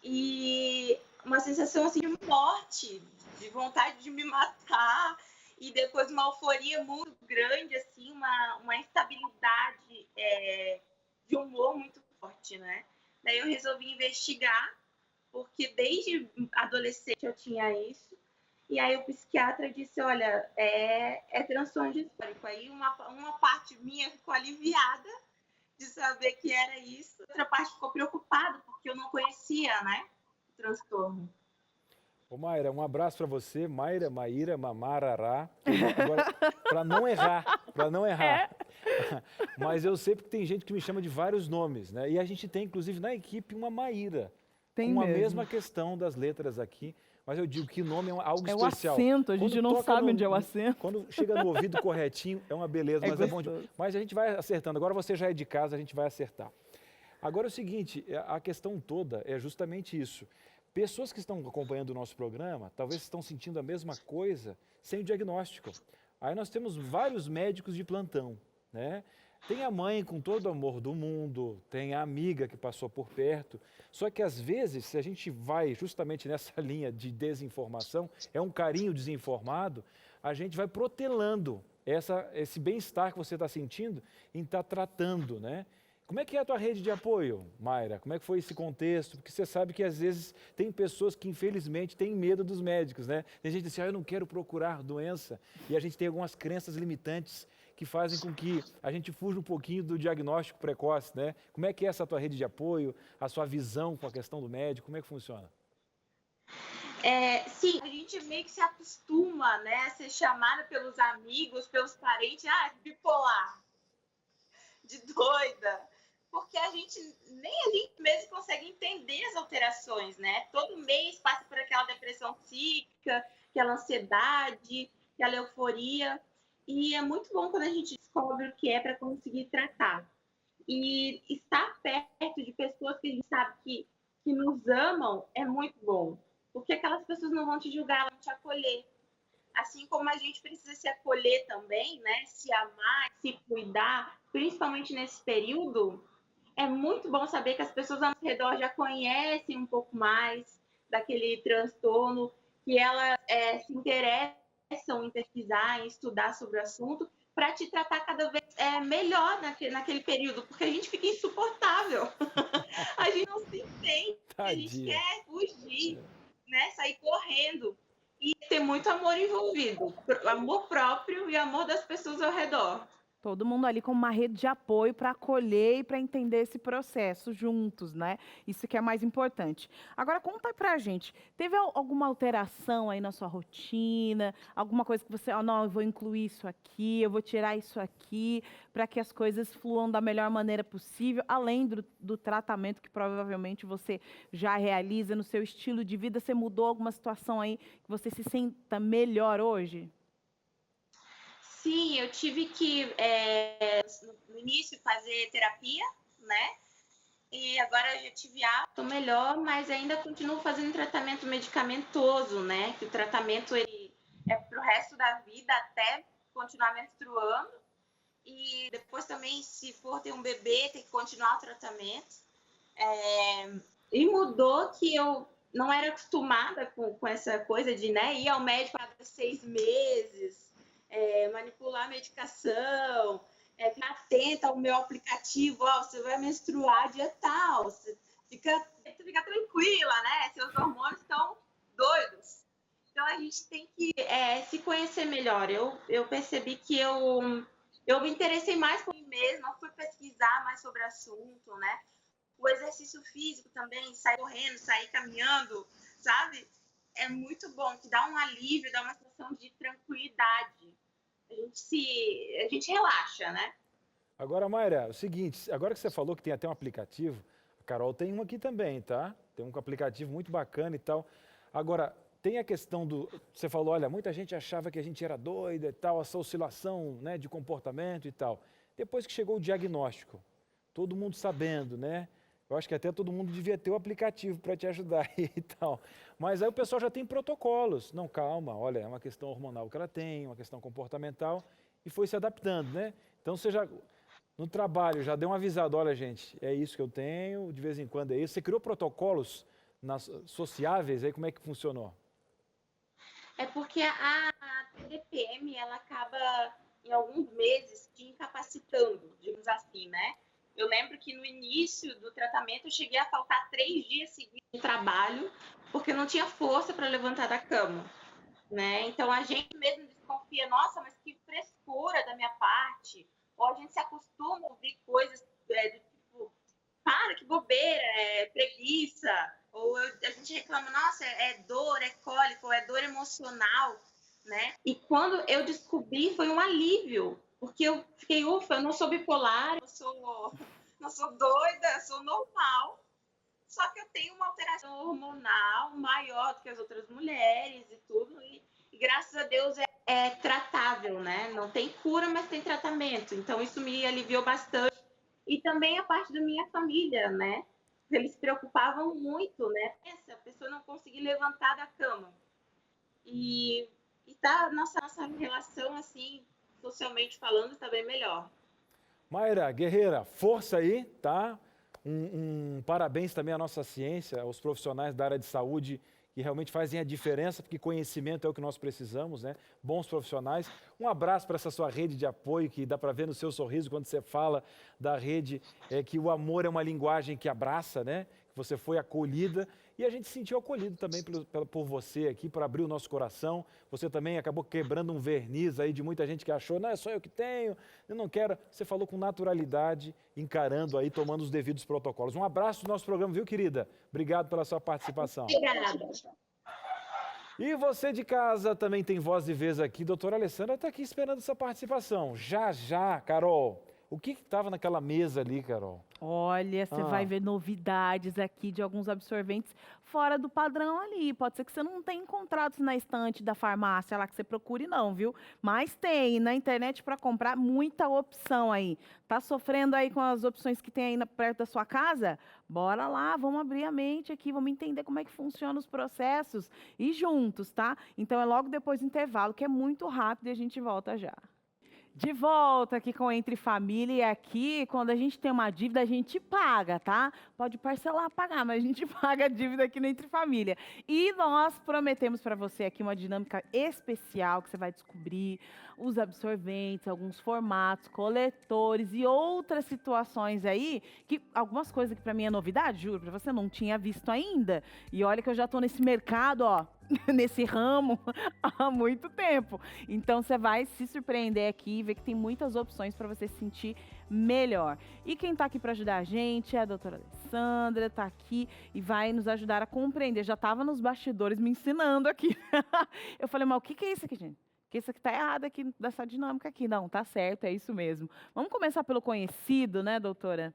e uma sensação assim de morte, de vontade de me matar e depois uma euforia muito grande, assim, uma instabilidade de humor muito forte, né? Daí eu resolvi investigar, porque desde adolescente eu tinha isso. E aí o psiquiatra disse, olha, é transtorno disfórico. Aí uma parte minha ficou aliviada de saber que era isso. Outra parte ficou preocupada, porque eu não conhecia, né, o transtorno. Ô Mayra, um abraço para você, Mayra, Maíra, Mamarará. Agora, para não errar. Mas eu sei porque tem gente que me chama de vários nomes, né? E a gente tem, inclusive, na equipe, uma Maíra. Tem com mesmo. A mesma questão das letras aqui. Mas eu digo que o nome é algo especial. É o acento, a gente não sabe onde é o acento. Quando chega no ouvido corretinho, é uma beleza, mas é bom demais. Mas a gente vai acertando. Agora você já é de casa, a gente vai acertar. Agora é o seguinte, a questão toda é justamente isso. Pessoas que estão acompanhando o nosso programa, talvez estão sentindo a mesma coisa sem o diagnóstico. Aí nós temos vários médicos de plantão, né? Tem a mãe com todo o amor do mundo, tem a amiga que passou por perto. Só que às vezes, se a gente vai justamente nessa linha de desinformação, é um carinho desinformado, a gente vai protelando esse bem-estar que você está sentindo em estar tratando, né? Como é que é a tua rede de apoio, Mayra? Como é que foi esse contexto? Porque você sabe que às vezes tem pessoas que infelizmente têm medo dos médicos, né? Tem gente que diz assim, eu não quero procurar doença. E a gente tem algumas crenças limitantes que fazem com que a gente fuja um pouquinho do diagnóstico precoce, né? Como é que é essa tua rede de apoio, a sua visão com a questão do médico, como é que funciona? Sim, a gente meio que se acostuma, né, a ser chamada pelos amigos, pelos parentes, bipolar, de doida, porque nem a gente mesmo consegue entender as alterações, né? Todo mês passa por aquela depressão psíquica, aquela ansiedade, aquela euforia, e é muito bom quando a gente descobre o que é para conseguir tratar. E estar perto de pessoas que a gente sabe que nos amam é muito bom, porque aquelas pessoas não vão te julgar, elas vão te acolher. Assim como a gente precisa se acolher também, né? Se amar, se cuidar, principalmente nesse período, é muito bom saber que as pessoas ao nosso redor já conhecem um pouco mais daquele transtorno, que elas se interessam em pesquisar, em estudar sobre o assunto, para te tratar cada vez melhor naquele período, porque a gente fica insuportável. A gente não se entende, a gente quer fugir, né? Sair correndo. E ter muito amor envolvido, amor próprio e amor das pessoas ao redor. Todo mundo ali com uma rede de apoio para acolher e para entender esse processo juntos, né? Isso que é mais importante. Agora, conta pra gente, teve alguma alteração aí na sua rotina? Alguma coisa que você, não, eu vou incluir isso aqui, eu vou tirar isso aqui, para que as coisas fluam da melhor maneira possível, além do tratamento que provavelmente você já realiza no seu estilo de vida? Você mudou alguma situação aí que você se sinta melhor hoje? Sim, eu tive que, no início, fazer terapia, né? E agora eu já tive estou melhor, mas ainda continuo fazendo tratamento medicamentoso, né? Que o tratamento ele é pro resto da vida até continuar menstruando. E depois também, se for ter um bebê, tem que continuar o tratamento. E mudou que eu não era acostumada com essa coisa de, né, ir ao médico a cada 6 meses, manipular a medicação, ficar atenta ao meu aplicativo, você vai menstruar dia tal, você fica tranquila, né? Seus hormônios estão doidos. Então a gente tem que se conhecer melhor. Eu percebi que eu me interessei mais por mim mesma, fui pesquisar mais sobre o assunto, né? O exercício físico também, sair correndo, sair caminhando, sabe? É muito bom, que dá um alívio, dá uma sensação de tranquilidade. A gente relaxa, né? Agora, Mayra, é o seguinte, agora que você falou que tem até um aplicativo, a Carol tem um aqui também, tá? Tem um aplicativo muito bacana e tal. Agora, tem a questão você falou, olha, muita gente achava que a gente era doida e tal, essa oscilação, né, de comportamento e tal. Depois que chegou o diagnóstico, todo mundo sabendo, né? Eu acho que até todo mundo devia ter o aplicativo para te ajudar e tal. Mas aí o pessoal já tem protocolos. Não, calma, olha, é uma questão hormonal que ela tem, uma questão comportamental, e foi se adaptando, né? Então você já, no trabalho, já deu uma avisada, olha gente, é isso que eu tenho, de vez em quando é isso. Você criou protocolos sociáveis, aí como é que funcionou? É porque a TDPM, ela acaba, em alguns meses, te incapacitando, digamos assim, né? Eu lembro que no início do tratamento eu cheguei a faltar 3 dias seguidos de trabalho, porque eu não tinha força para levantar da cama, né? Então a gente mesmo desconfia, nossa, mas que frescura da minha parte. Ou a gente se acostuma a ouvir coisas do tipo, para, que bobeira, preguiça. Ou a gente reclama, nossa, dor, cólico, dor emocional, né? E quando eu descobri, foi um alívio, porque eu fiquei, ufa, eu não sou bipolar, não sou doida, eu sou normal, só que eu tenho uma alteração hormonal maior do que as outras mulheres e tudo, e graças a Deus é tratável, né? Não tem cura, mas tem tratamento, então isso me aliviou bastante. E também a parte da minha família, né? Eles se preocupavam muito, né? A pessoa não conseguir levantar da cama. E e tá nossa relação, assim, socialmente falando, tá bem melhor. Mayra, guerreira, força aí, tá? Parabéns também à nossa ciência, aos profissionais da área de saúde que realmente fazem a diferença, porque conhecimento é o que nós precisamos, né? Bons profissionais. Um abraço para essa sua rede de apoio, que dá para ver no seu sorriso quando você fala da rede, que o amor é uma linguagem que abraça, né? Que você foi acolhida e a gente se sentiu acolhido também por você aqui, por abrir o nosso coração. Você também acabou quebrando um verniz aí de muita gente que achou, não, é só eu que tenho, eu não quero. Você falou com naturalidade, encarando aí, tomando os devidos protocolos. Um abraço do nosso programa, viu, querida? Obrigado pela sua participação. Obrigada. E você de casa também tem voz e vez aqui. Doutora Alessandra está aqui esperando essa participação. Já, já, Carol. O que estava naquela mesa ali, Carol? Olha, você vai ver novidades aqui de alguns absorventes fora do padrão ali. Pode ser que você não tenha encontrado na estante da farmácia lá que você procure não, viu? Mas tem na internet para comprar muita opção aí. Tá sofrendo aí com as opções que tem aí perto da sua casa? Bora lá, vamos abrir a mente aqui, vamos entender como é que funcionam os processos e juntos, tá? Então é logo depois do intervalo, que é muito rápido e a gente volta já. De volta aqui com Entre Família, e aqui, quando a gente tem uma dívida, a gente paga, tá? Pode parcelar, pagar, mas a gente paga a dívida aqui no Entre Família. E nós prometemos para você aqui uma dinâmica especial, que você vai descobrir os absorventes, alguns formatos, coletores e outras situações aí, que algumas coisas que para mim é novidade, juro, para você não tinha visto ainda. E olha que eu já estou nesse mercado, ó, nesse ramo há muito tempo. Então você vai se surpreender aqui e ver que tem muitas opções para você se sentir melhor. E quem está aqui para ajudar a gente é a doutora Alessandra, está aqui e vai nos ajudar a compreender. Já estava nos bastidores me ensinando aqui. Eu falei, mas o que é isso aqui, gente? Porque isso aqui está errado aqui dessa dinâmica aqui. Não, tá certo, é isso mesmo. Vamos começar pelo conhecido, né, doutora?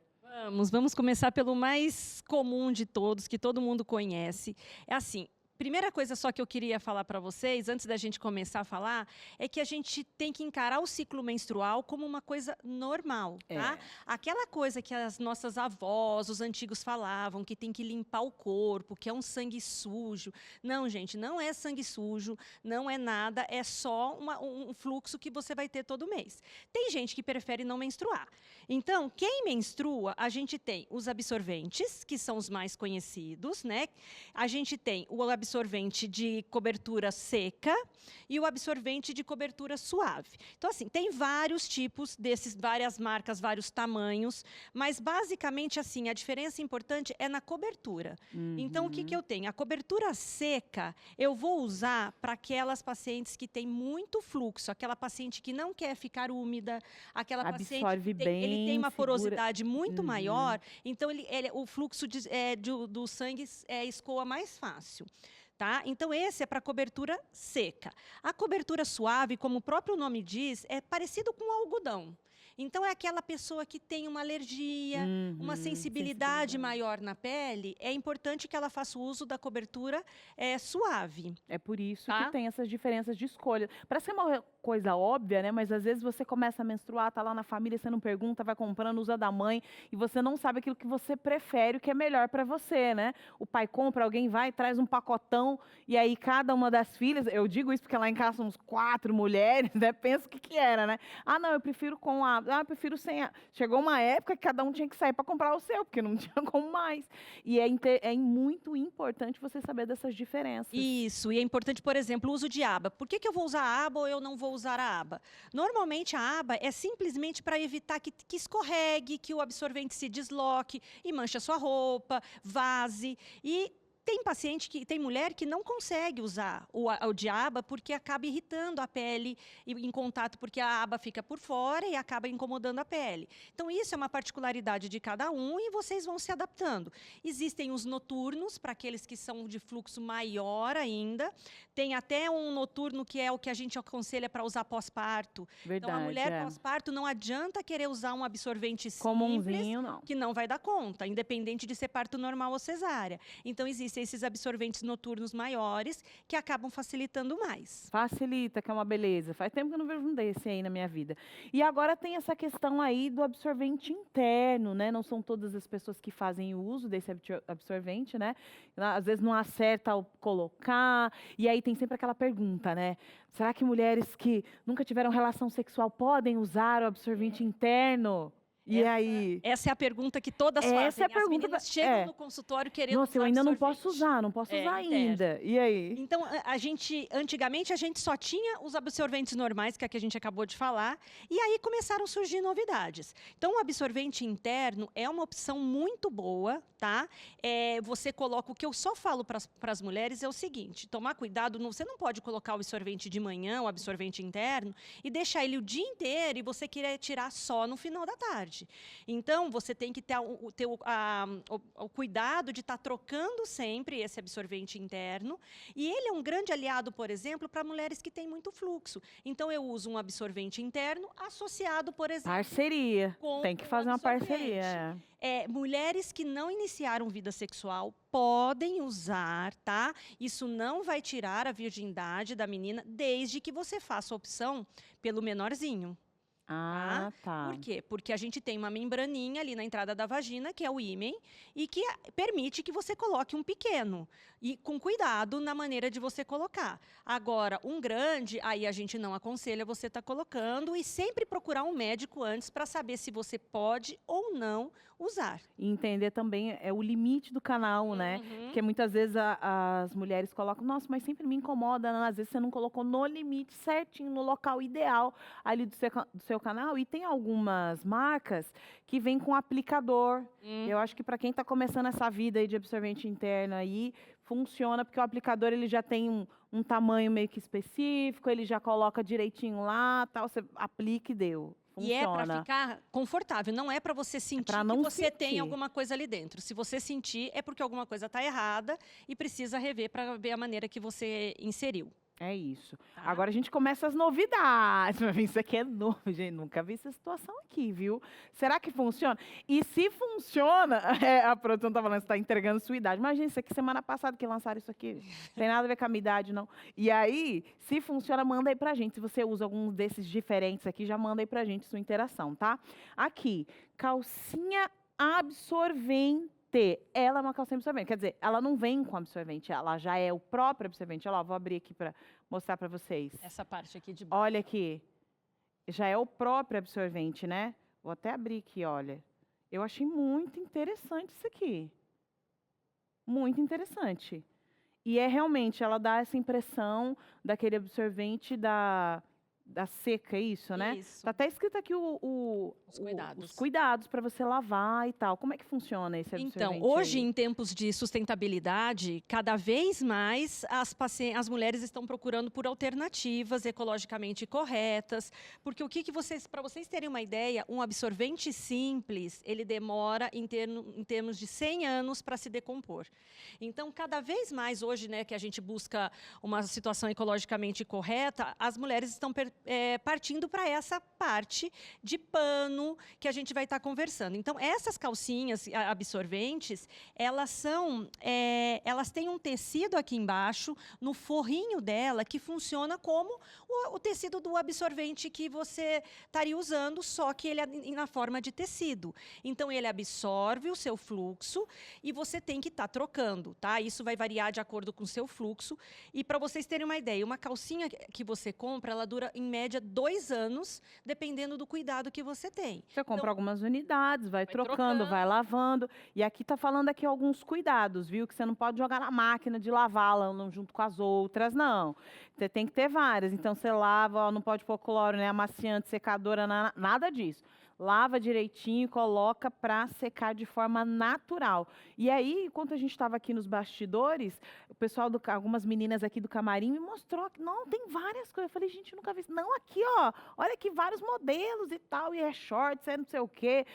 Vamos começar pelo mais comum de todos, que todo mundo conhece. É assim, primeira coisa só que eu queria falar para vocês, antes da gente começar a falar, é que a gente tem que encarar o ciclo menstrual como uma coisa normal, tá? Aquela coisa que as nossas avós, os antigos falavam, que tem que limpar o corpo, que é um sangue sujo. Não, gente, não é sangue sujo, não é nada, é só um fluxo que você vai ter todo mês. Tem gente que prefere não menstruar. Então, quem menstrua, a gente tem os absorventes, que são os mais conhecidos, né? A gente tem o absorvente de cobertura seca e o absorvente de cobertura suave. Então, assim, tem vários tipos desses, várias marcas, vários tamanhos, mas basicamente, assim, a diferença importante é na cobertura. Então, o que eu tenho? A cobertura seca, eu vou usar para aquelas pacientes que têm muito fluxo, aquela paciente que não quer ficar úmida, aquela paciente que ele tem uma porosidade muito maior, então o fluxo do sangue escoa mais fácil. Tá? Então, esse é para cobertura seca. A cobertura suave, como o próprio nome diz, é parecido com algodão. Então, é aquela pessoa que tem uma alergia, uma sensibilidade maior na pele, é importante que ela faça uso da cobertura suave. É por isso que tem essas diferenças de escolha. Parece que é uma coisa óbvia, né? Mas às vezes você começa a menstruar, tá lá na família, você não pergunta, vai comprando, usa da mãe, e você não sabe aquilo que você prefere, o que é melhor para você, né? O pai compra, alguém vai, traz um pacotão, e aí cada uma das filhas, eu digo isso porque lá em casa somos 4 mulheres, né? Pensa o que era, né? Ah, não, eu prefiro com a... Ah, eu prefiro sem a... Chegou uma época que cada um tinha que sair para comprar o seu, porque não tinha como mais. E é muito importante você saber dessas diferenças. Isso, e é importante, por exemplo, o uso de aba. Por que eu vou usar a aba ou eu não vou usar a aba? Normalmente a aba é simplesmente para evitar que escorregue, que o absorvente se desloque e manche a sua roupa, vaze. E tem mulher que não consegue usar o de aba porque acaba irritando a pele em contato, porque a aba fica por fora e acaba incomodando a pele. Então, isso é uma particularidade de cada um e vocês vão se adaptando. Existem os noturnos, para aqueles que são de fluxo maior ainda. Tem até um noturno que é o que a gente aconselha para usar pós-parto. Então, a mulher pós-parto não adianta querer usar um absorvente simples, comumzinho, não. Que não vai dar conta, independente de ser parto normal ou cesárea. Então, existem ser esses absorventes noturnos maiores, que acabam facilitando mais. Facilita, que é uma beleza. Faz tempo que eu não vejo um desse aí na minha vida. E agora tem essa questão aí do absorvente interno, né? Não são todas as pessoas que fazem uso desse absorvente, né? Às vezes não acerta ao colocar. E aí tem sempre aquela pergunta, né? Será que mulheres que nunca tiveram relação sexual podem usar o absorvente interno? E aí? Essa é a pergunta que todas fazem. Essa é a As pergunta meninas chegam no consultório querendo Nossa, usar eu ainda não absorvente. posso usar, não posso usar ainda. E aí? Então, antigamente, a gente só tinha os absorventes normais, que é a que a gente acabou de falar, e aí começaram a surgir novidades. Então, o absorvente interno é uma opção muito boa, tá? Você coloca, o que eu só falo para as mulheres é o seguinte, tomar cuidado, você não pode colocar o absorvente de manhã, o absorvente interno, e deixar ele o dia inteiro e você querer tirar só no final da tarde. Então, você tem que ter o cuidado de estar trocando sempre esse absorvente interno. E ele é um grande aliado, por exemplo, para mulheres que têm muito fluxo. Então, eu uso um absorvente interno associado, por exemplo... Parceria. Tem que fazer uma parceria. Mulheres que não iniciaram vida sexual podem usar, tá? Isso não vai tirar a virgindade da menina, desde que você faça a opção pelo menorzinho. Tá. Por quê? Porque a gente tem uma membraninha ali na entrada da vagina, que é o ímen, e que permite que você coloque um pequeno. E com cuidado na maneira de você colocar. Agora, um grande, aí a gente não aconselha você estar colocando e sempre procurar um médico antes para saber se você pode ou não usar. E entender também o limite do canal, né? Porque muitas vezes as mulheres colocam, nossa, mas sempre me incomoda, né? Às vezes você não colocou no limite certinho, no local ideal ali do seu canal. E tem algumas marcas que vêm com aplicador. Eu acho que para quem está começando essa vida aí de absorvente interno aí, funciona, porque o aplicador ele já tem um tamanho meio que específico, ele já coloca direitinho lá, tal, você aplica e deu. Funciona. E é para ficar confortável, não é para você sentir que você tem alguma coisa ali dentro. Se você sentir, é porque alguma coisa está errada e precisa rever para ver a maneira que você inseriu. É isso. Tá. Agora a gente começa as novidades. Isso aqui é novo, gente. Nunca vi essa situação aqui, viu? Será que funciona? E se funciona, a produção tá falando que está entregando sua idade. Imagina, isso aqui semana passada que lançaram isso aqui. Não tem nada a ver com a minha idade, não. E aí, se funciona, manda aí pra gente. Se você usa algum desses diferentes aqui, já manda aí pra gente sua interação, tá? Aqui, calcinha absorvente. Ela é uma calcinha absorvente, quer dizer, ela não vem com absorvente, ela já é o próprio absorvente. Olha lá, vou abrir aqui para mostrar para vocês. Essa parte aqui de baixo. Olha aqui, já é o próprio absorvente, né? Vou até abrir aqui, olha. Eu achei muito interessante isso aqui. Muito interessante. E realmente, ela dá essa impressão daquele absorvente da seca, isso, né? Isso. Tá até escrito aqui os cuidados para você lavar e tal. Como é que funciona esse absorvente? Então, hoje, em tempos de sustentabilidade, cada vez mais as mulheres estão procurando por alternativas ecologicamente corretas, porque para vocês terem uma ideia, um absorvente simples, ele demora em termos de 100 anos para se decompor. Então, cada vez mais hoje, né, que a gente busca uma situação ecologicamente correta, as mulheres estão partindo para essa parte de pano que a gente vai estar conversando. Então, essas calcinhas absorventes, elas têm um tecido aqui embaixo, no forrinho dela, que funciona como o tecido do absorvente que você estaria usando, só que ele é na forma de tecido. Então, ele absorve o seu fluxo e você tem que estar trocando, tá? Isso vai variar de acordo com o seu fluxo. E para vocês terem uma ideia, uma calcinha que você compra, ela dura em média 2 anos, dependendo do cuidado que você tem. Você compra algumas unidades, vai trocando, vai lavando. E aqui está falando aqui alguns cuidados, viu? Que você não pode jogar na máquina de lavá-la junto com as outras, não. Você tem que ter várias. Então, você lava, não pode pôr cloro, né? Amaciante, secadora, nada disso. Lava direitinho, coloca para secar de forma natural. E aí, enquanto a gente estava aqui nos bastidores, o pessoal, algumas meninas aqui do camarim me mostrou que não, tem várias coisas. Eu falei, gente, nunca vi isso. Não, aqui, ó, olha aqui, vários modelos e tal, e é shorts, é não sei o quê,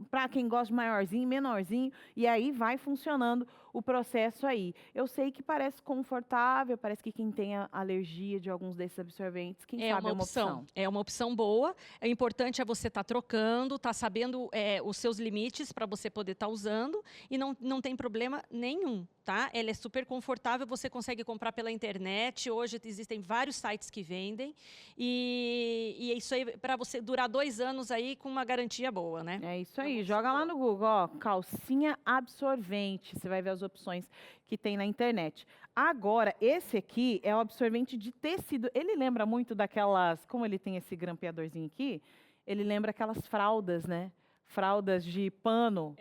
para quem gosta de maiorzinho, menorzinho, e aí vai funcionando o processo aí. Eu sei que parece confortável, parece que quem tem alergia de alguns desses absorventes, quem sabe é uma opção. É uma opção boa. O importante é você estar trocando, estar sabendo os seus limites para você poder estar usando e não tem problema nenhum. Tá? Ela é super confortável, você consegue comprar pela internet. Hoje existem vários sites que vendem. E é isso aí para você durar 2 anos aí com uma garantia boa, né? É isso aí. Joga lá no Google, ó, calcinha absorvente. Você vai ver as opções que tem na internet. Agora, esse aqui é o absorvente de tecido. Ele lembra muito daquelas... Como ele tem esse grampeadorzinho aqui, ele lembra aquelas fraldas, né? Fraldas de pano.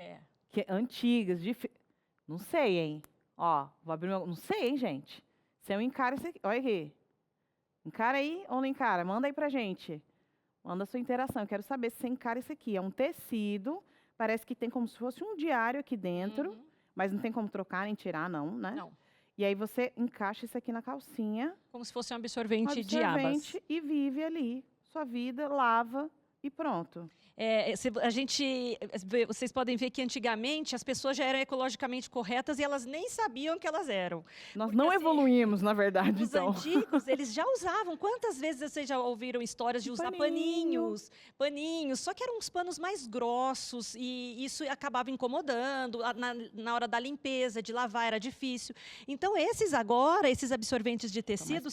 Antigas. Não sei, hein? Ó, vou abrir meu... Não sei, hein, gente? Se eu encaro esse aqui... Olha aqui. Encara aí ou não encara? Manda aí pra gente. Manda a sua interação. Eu quero saber se você encara esse aqui. É um tecido, parece que tem como se fosse um diário aqui dentro, mas não tem como trocar nem tirar, não, né? Não. E aí você encaixa isso aqui na calcinha. Como se fosse um absorvente de abas. E vive ali sua vida, lava e pronto. Vocês podem ver que antigamente as pessoas já eram ecologicamente corretas e elas nem sabiam que elas eram. Nós não evoluímos, na verdade, os antigos, eles já usavam. Quantas vezes vocês já ouviram histórias de usar paninhos, só que eram uns panos mais grossos e isso acabava incomodando. Na hora da limpeza, de lavar, era difícil. Então, esses absorventes de tecido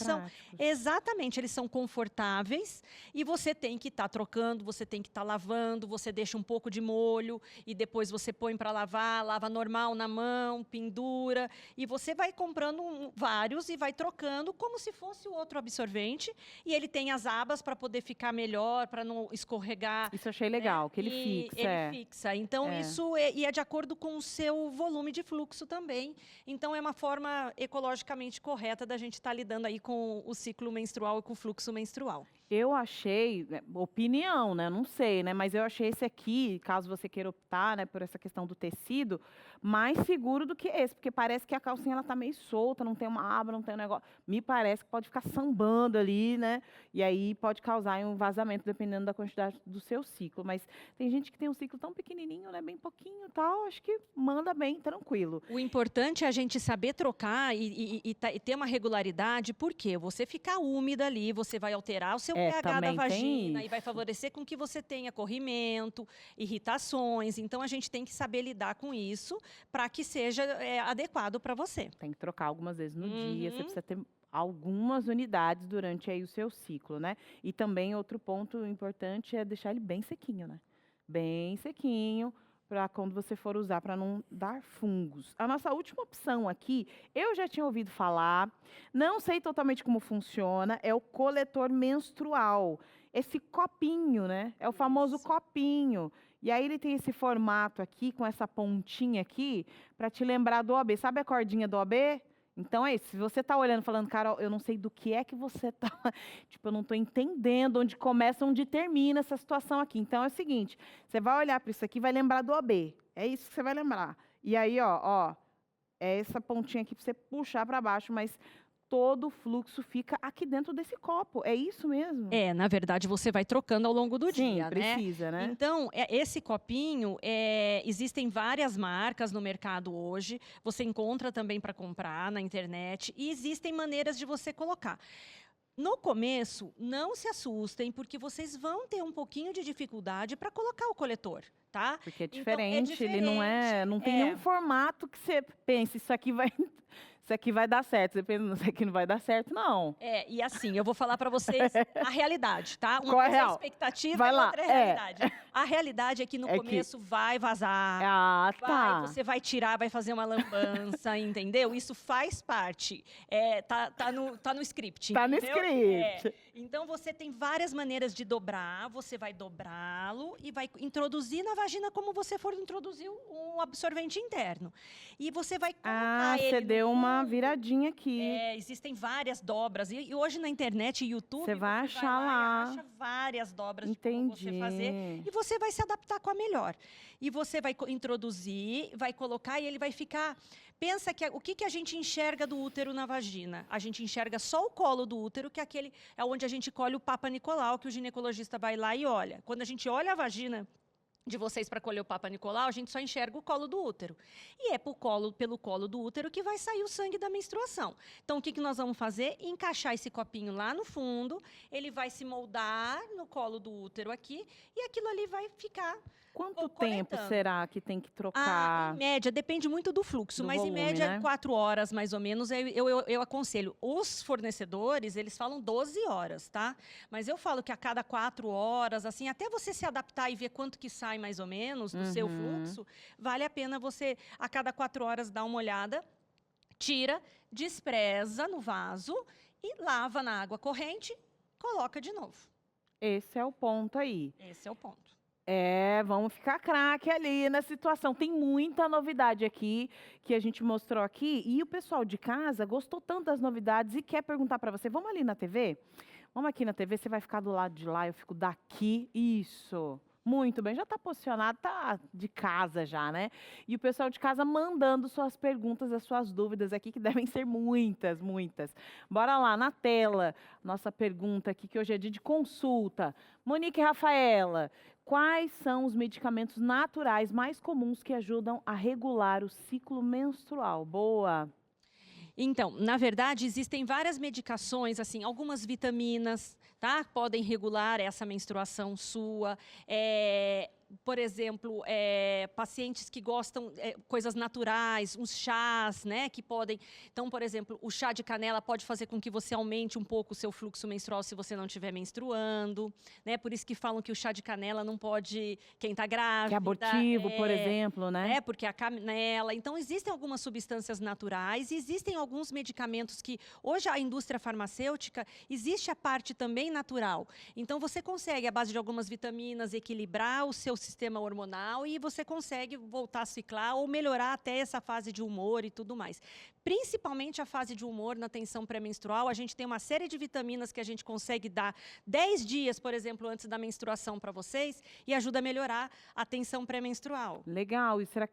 eles são confortáveis e você tem que estar trocando, você tem que estar lavando, você deixa um pouco de molho e depois você põe para lavar, lava normal na mão, pendura, e você vai comprando vários e vai trocando como se fosse o outro absorvente, e ele tem as abas para poder ficar melhor, para não escorregar. Isso eu achei legal, que ele fixa. Ele fixa. Então, isso é de acordo com o seu volume de fluxo também. Então, é uma forma ecologicamente correta da gente estar lidando aí com o ciclo menstrual e com o fluxo menstrual. Eu achei, opinião, né? Não sei, né? Mas eu achei esse aqui, caso você queira optar, né, por essa questão do tecido, mais seguro do que esse, porque parece que a calcinha ela tá meio solta, não tem uma aba, não tem um negócio. Me parece que pode ficar sambando ali, né? E aí pode causar um vazamento, dependendo da quantidade do seu ciclo. Mas tem gente que tem um ciclo tão pequenininho, né? Bem pouquinho e tal, acho que manda bem, tranquilo. O importante é a gente saber trocar e ter uma regularidade, porque você ficar úmida ali, você vai alterar o seu pH da vagina e vai favorecer com que você tenha corrimento, irritações. Então, a gente tem que saber lidar com isso para que seja adequado para você. Tem que trocar algumas vezes no dia, você precisa ter algumas unidades durante aí o seu ciclo, né? E também outro ponto importante é deixar ele bem sequinho, né? Bem sequinho, para quando você for usar, para não dar fungos. A nossa última opção aqui, eu já tinha ouvido falar, não sei totalmente como funciona, é o coletor menstrual. Esse copinho, né? É o famoso copinho. E aí ele tem esse formato aqui, com essa pontinha aqui, para te lembrar do OB. Sabe a cordinha do OB? Então é isso. Se você está olhando, falando, Carol, eu não sei do que é que você está... Tipo, eu não estou entendendo onde começa, onde termina essa situação aqui. Então é o seguinte, você vai olhar para isso aqui e vai lembrar do OB. É isso que você vai lembrar. E aí, ó, é essa pontinha aqui para você puxar para baixo, mas todo o fluxo fica aqui dentro desse copo. É isso mesmo? Na verdade, você vai trocando ao longo do dia, né? Precisa, né? Então, esse copinho, existem várias marcas no mercado hoje. Você encontra também para comprar na internet. E existem maneiras de você colocar. No começo, não se assustem, porque vocês vão ter um pouquinho de dificuldade para colocar o coletor, tá? Porque é diferente, então, ele não tem nenhum formato que você pense, isso aqui vai dar certo. Você pensa, isso aqui não vai dar certo, não. E assim, eu vou falar para vocês a realidade, tá? Qual é a real? A expectativa vai lá. Outra é a realidade. A realidade é que no começo vai vazar. Você vai tirar, vai fazer uma lambança, entendeu? Isso faz parte. Tá no script. Tá no script. Então, você tem várias maneiras de dobrar. Você vai dobrá-lo e vai introduzir na vagina como você for introduzir um absorvente interno. E você vai colocar ele... você deu uma viradinha aqui. Existem várias dobras. E hoje na internet e YouTube... Você vai achar lá. Acha várias dobras de como você fazer. E você vai se adaptar com a melhor. E você vai introduzir, vai colocar e ele vai ficar... Pensa que o que a gente enxerga do útero na vagina? A gente enxerga só o colo do útero, que é onde a gente colhe o Papa Nicolau, que o ginecologista vai lá e olha. Quando a gente olha a vagina de vocês para colher o Papa Nicolau, a gente só enxerga o colo do útero. E é pelo colo do útero que vai sair o sangue da menstruação. Então, o que nós vamos fazer? Encaixar esse copinho lá no fundo, ele vai se moldar no colo do útero aqui, e aquilo ali vai ficar... Quanto tempo será que tem que trocar? Em média, depende muito do fluxo, mas volume, em média, né? 4 horas, mais ou menos, eu aconselho. Os fornecedores, eles falam 12 horas, tá? Mas eu falo que a cada 4 horas, assim, até você se adaptar e ver quanto que sai, mais ou menos, do seu fluxo, vale a pena você, a cada 4 horas, dar uma olhada, tira, despreza no vaso e lava na água corrente, coloca de novo. Esse é o ponto aí. Esse é o ponto. Vamos ficar craque ali na situação. Tem muita novidade aqui que a gente mostrou aqui e o pessoal de casa gostou tanto das novidades e quer perguntar para você. Vamos ali na TV? Vamos aqui na TV, você vai ficar do lado de lá, eu fico daqui. Isso. Muito bem, já está posicionado, está de casa já, né? E o pessoal de casa mandando suas perguntas, as suas dúvidas aqui, que devem ser muitas, muitas. Bora lá, na tela, nossa pergunta aqui, que hoje é dia de consulta. Monique e Rafaela, quais são os medicamentos naturais mais comuns que ajudam a regular o ciclo menstrual? Boa! Então, na verdade, existem várias medicações, assim, algumas vitaminas, tá? Podem regular essa menstruação sua. Por exemplo, pacientes que gostam coisas naturais, uns chás, né, que podem... Então, por exemplo, o chá de canela pode fazer com que você aumente um pouco o seu fluxo menstrual se você não estiver menstruando, né? Por isso que falam que o chá de canela não pode... Quem está grávida... Que é abortivo, por exemplo, né? Porque a canela... Então, existem algumas substâncias naturais e existem alguns medicamentos que... Hoje, a indústria farmacêutica, existe a parte também natural. Então, você consegue, à base de algumas vitaminas, equilibrar o seu sistema hormonal e você consegue voltar a ciclar ou melhorar até essa fase de humor e tudo mais. Principalmente a fase de humor na tensão pré-menstrual, a gente tem uma série de vitaminas que a gente consegue dar 10 dias, por exemplo, antes da menstruação para vocês e ajuda a melhorar a tensão pré-menstrual. Legal. E será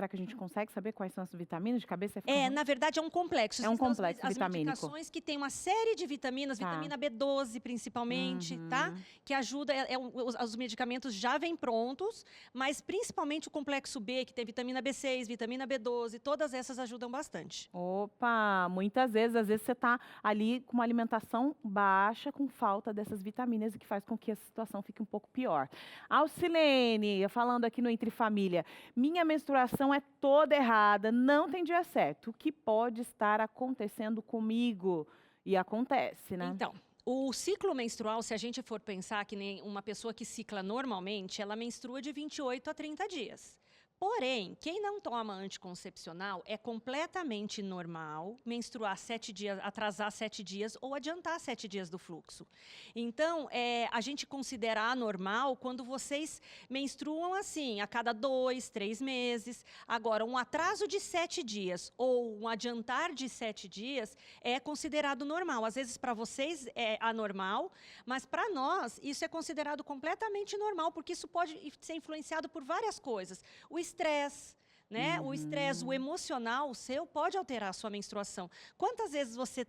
que a gente consegue saber quais são as vitaminas de cabeça? Na verdade, é um complexo. É um complexo as vitamínico. medicações que tem uma série de vitaminas, vitamina B12 principalmente, tá? Que ajuda, os medicamentos já vêm prontos, mas principalmente o complexo B, que tem vitamina B6, vitamina B12, todas essas ajudam bastante. Opa, muitas vezes, às vezes você está ali com uma alimentação baixa, com falta dessas vitaminas, e que faz com que a situação fique um pouco pior. Alcilene, falando aqui no Entre Família, minha menstruação é toda errada, não tem dia certo. O que pode estar acontecendo comigo? E acontece, né? Então, o ciclo menstrual, se a gente for pensar que nem uma pessoa que cicla normalmente, ela menstrua de 28 a 30 dias. Porém, quem não toma anticoncepcional é completamente normal menstruar 7 dias, atrasar 7 dias ou adiantar 7 dias do fluxo. Então, a gente considera anormal quando vocês menstruam assim, a cada 2, 3 meses. Agora, um atraso de 7 dias ou um adiantar de 7 dias é considerado normal. Às vezes, para vocês é anormal, mas para nós isso é considerado completamente normal, porque isso pode ser influenciado por várias coisas. O estresse, né? O estresse, o emocional seu pode alterar a sua menstruação. Quantas vezes você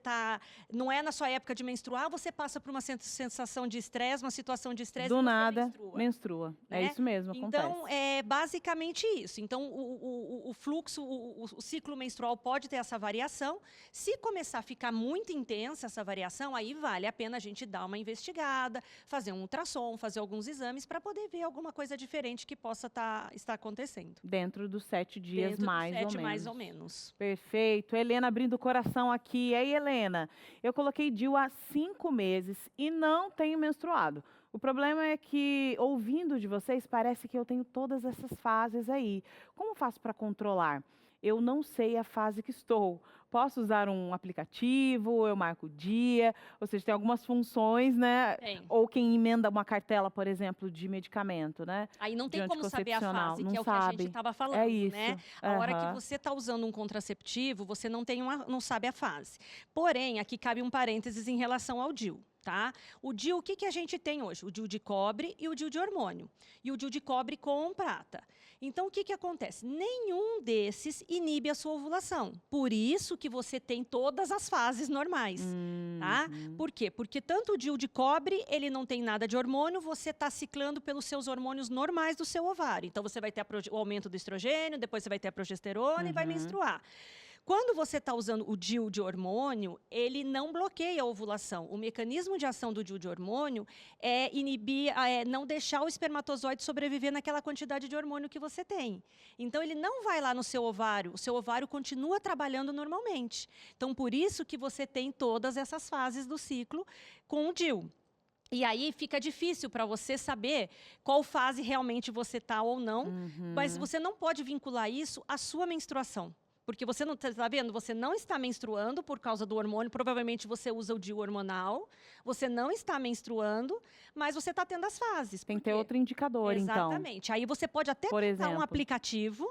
não é na sua época de menstruar, você passa por uma sensação de estresse, uma situação de estresse do e você nada menstrua. Né? É isso mesmo, acontece. Então, é basicamente isso. Então, o fluxo, o ciclo menstrual pode ter essa variação. Se começar a ficar muito intensa essa variação, aí vale a pena a gente dar uma investigada, fazer um ultrassom, fazer alguns exames para poder ver alguma coisa diferente que possa estar acontecendo. Dentro dos 7 dias, Dentro mais dos 7 ou menos. mais ou menos. Perfeito. Helena abrindo o coração aqui. E aí, Helena, eu coloquei DIU há 5 meses e não tenho menstruado. O problema é que, ouvindo de vocês, parece que eu tenho todas essas fases aí. Como faço para controlar? Eu não sei a fase que estou. Posso usar um aplicativo, eu marco o dia, ou seja, tem algumas funções, né? Tem. Ou quem emenda uma cartela, por exemplo, de medicamento, né? Aí não tem como saber a fase, não que é o que sabe. a gente estava falando, É isso. né? A hora que você está usando um contraceptivo, você não sabe a fase. Porém, aqui cabe um parênteses em relação ao DIU. tá? O DIU, o que a gente tem hoje? O DIU de cobre e o DIU de hormônio. E o DIU de cobre com prata. Então, o que acontece? Nenhum desses inibe a sua ovulação. Por isso que você tem todas as fases normais, tá? Por quê? Porque tanto o DIU de cobre, ele não tem nada de hormônio, você está ciclando pelos seus hormônios normais do seu ovário. Então, você vai ter o aumento do estrogênio, depois você vai ter a progesterona e vai menstruar. Quando você está usando o DIU de hormônio, ele não bloqueia a ovulação. O mecanismo de ação do DIU de hormônio é inibir, não deixar o espermatozoide sobreviver naquela quantidade de hormônio que você tem. Então, ele não vai lá no seu ovário, o seu ovário continua trabalhando normalmente. Então, por isso que você tem todas essas fases do ciclo com o DIU. E aí fica difícil para você saber qual fase realmente você está ou não, mas você não pode vincular isso à sua menstruação. Porque você não está vendo, você não está menstruando por causa do hormônio, provavelmente você usa o DIU hormonal, você não está menstruando, mas você está tendo as fases. Tem que ter outro indicador, então. Exatamente. Aí você pode até tentar um aplicativo,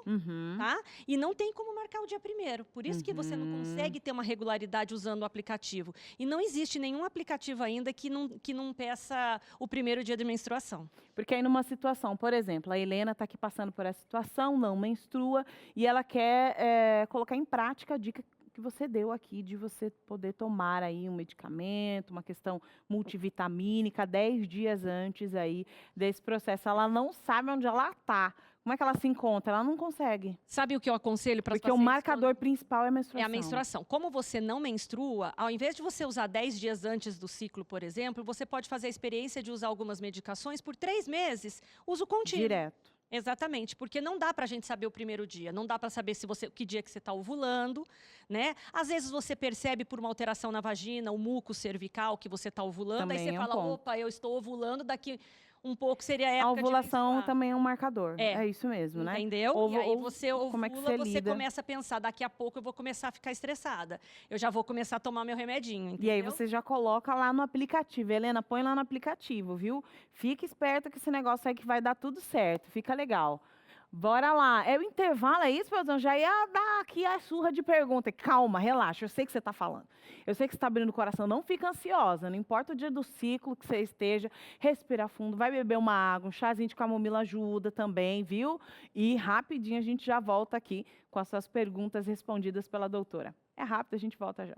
tá? E não tem como marcar o dia primeiro. Por isso que você não consegue ter uma regularidade usando o aplicativo. E não existe nenhum aplicativo ainda que não peça o primeiro dia de menstruação. Porque aí numa situação, por exemplo, a Helena está aqui passando por essa situação, não menstrua, e ela quer colocar em prática a dica que você deu aqui de você poder tomar aí um medicamento, uma questão multivitamínica 10 dias antes aí desse processo. Ela não sabe onde ela está. Como é que ela se encontra? Ela não consegue. Sabe o que eu aconselho para as pacientes? Porque o marcador principal é a menstruação. É a menstruação. Como você não menstrua, ao invés de você usar 10 dias antes do ciclo, por exemplo, você pode fazer a experiência de usar algumas medicações por 3 meses, uso contínuo. Direto. Exatamente, porque não dá para a gente saber o primeiro dia, não dá para saber que dia que você está ovulando, né? Às vezes você percebe por uma alteração na vagina, o muco cervical que você está ovulando, também aí você fala, opa, eu estou ovulando, daqui um pouco seria a época de menstruar. A ovulação também é um marcador, é isso mesmo, né? Entendeu? E aí você ovula, você começa a pensar, daqui a pouco eu vou começar a ficar estressada, eu já vou começar a tomar meu remedinho, entendeu? E aí você já coloca lá no aplicativo, Helena, põe lá no aplicativo, viu? Fica esperta que esse negócio aí que vai dar tudo certo, fica legal. Bora lá. É o intervalo, é isso, Pelzão? Já ia dar aqui a surra de pergunta. Calma, relaxa, eu sei que você está falando. Eu sei que você está abrindo o coração, não fica ansiosa. Não importa o dia do ciclo que você esteja, respira fundo, vai beber uma água, um chazinho de camomila ajuda também, viu? E rapidinho a gente já volta aqui com as suas perguntas respondidas pela doutora. É rápido, a gente volta já.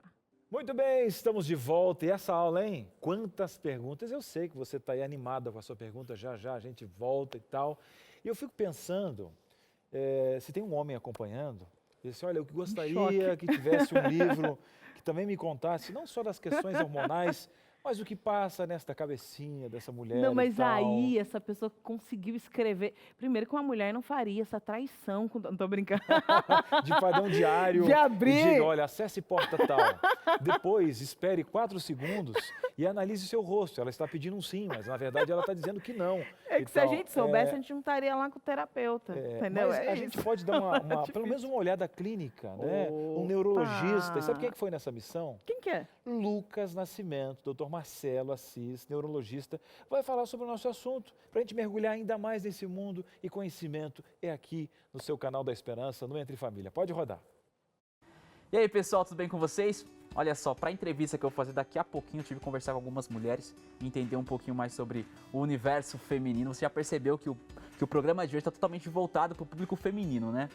Muito bem, estamos de volta. E essa aula, hein? Quantas perguntas. Eu sei que você está aí animada com a sua pergunta, já a gente volta e tal. E eu fico pensando, se tem um homem acompanhando, ele disse, olha, eu gostaria que tivesse um livro que também me contasse, não só das questões hormonais, mas o que passa nesta cabecinha dessa mulher. Não, mas aí essa pessoa conseguiu escrever. Primeiro que uma mulher não faria essa traição. Não tô brincando. De padrão diário. De abrir. E diga, olha, acesse porta tal. Depois, espere 4 segundos e analise seu rosto. Ela está pedindo um sim, mas na verdade ela está dizendo que não. É que se a gente soubesse, a gente não estaria lá com o terapeuta. Entendeu? Mas a gente pode dar pelo menos uma olhada clínica, né? Um neurologista. E sabe quem é que foi nessa missão? Quem que é? Lucas Nascimento, doutor Marcelo Assis, neurologista, vai falar sobre o nosso assunto, para a gente mergulhar ainda mais nesse mundo, e conhecimento é aqui no seu canal da Esperança, no Entre Família. Pode rodar. E aí, pessoal, tudo bem com vocês? Olha só, para a entrevista que eu vou fazer daqui a pouquinho, eu tive que conversar com algumas mulheres e entender um pouquinho mais sobre o universo feminino. Você já percebeu que o programa de hoje está totalmente voltado para o público feminino, né?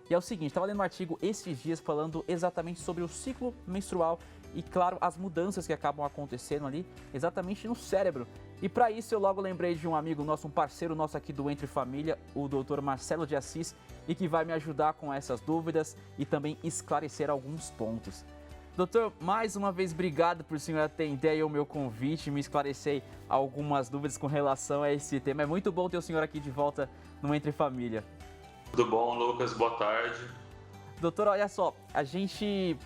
E é o seguinte, estava lendo um artigo esses dias falando exatamente sobre o ciclo menstrual e, claro, as mudanças que acabam acontecendo ali exatamente no cérebro. E para isso eu logo lembrei de um amigo nosso, um parceiro nosso aqui do Entre Família, o Dr. Marcelo de Assis, e que vai me ajudar com essas dúvidas e também esclarecer alguns pontos. Doutor, mais uma vez, obrigado por o senhor atender aí o meu convite, me esclarecer algumas dúvidas com relação a esse tema. É muito bom ter o senhor aqui de volta no Entre Família. Tudo bom, Lucas? Boa tarde. Doutor, olha só, a gente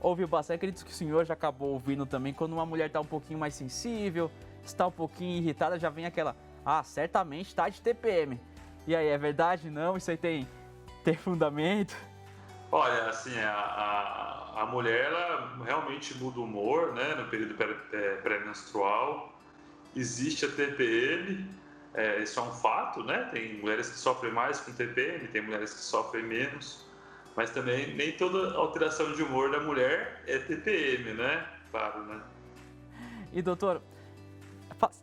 ouviu bastante, acredito que o senhor já acabou ouvindo também, quando uma mulher está um pouquinho mais sensível, está um pouquinho irritada, já vem aquela, certamente está de TPM. E aí, é verdade? Não? Isso aí tem fundamento? Olha, assim, a mulher, ela realmente muda o humor, né, no período pré-menstrual. Existe a TPM, isso é um fato, né? Tem mulheres que sofrem mais com TPM, tem mulheres que sofrem menos. Mas também nem toda alteração de humor da mulher é TPM, né? Claro, né? E doutor,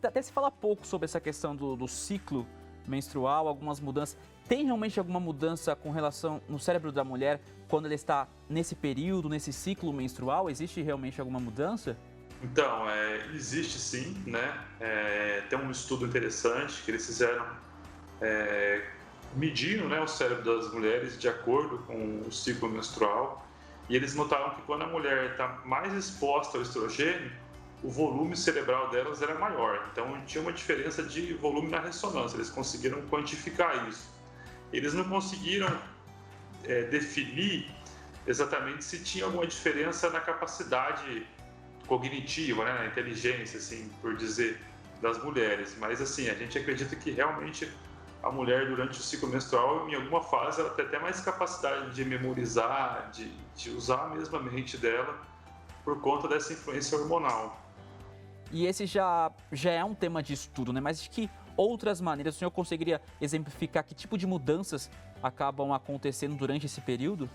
até se fala pouco sobre essa questão do ciclo menstrual, algumas mudanças. Tem realmente alguma mudança com relação no cérebro da mulher quando ela está nesse período, nesse ciclo menstrual? Existe realmente alguma mudança? Então, existe sim, né? Tem um estudo interessante que eles fizeram medindo, né, o cérebro das mulheres de acordo com o ciclo menstrual, e eles notaram que quando a mulher está mais exposta ao estrogênio, o volume cerebral delas era maior. Então, tinha uma diferença de volume na ressonância, eles conseguiram quantificar isso. Eles não conseguiram definir exatamente se tinha alguma diferença na capacidade cognitiva, né, na inteligência, assim, por dizer, das mulheres. Mas, assim, a gente acredita que realmente a mulher, durante o ciclo menstrual, em alguma fase, ela tem até mais capacidade de memorizar, de usar a mesma mente dela por conta dessa influência hormonal. E esse já é um tema de estudo, né? Mas de que outras maneiras o senhor conseguiria exemplificar que tipo de mudanças acabam acontecendo durante esse período?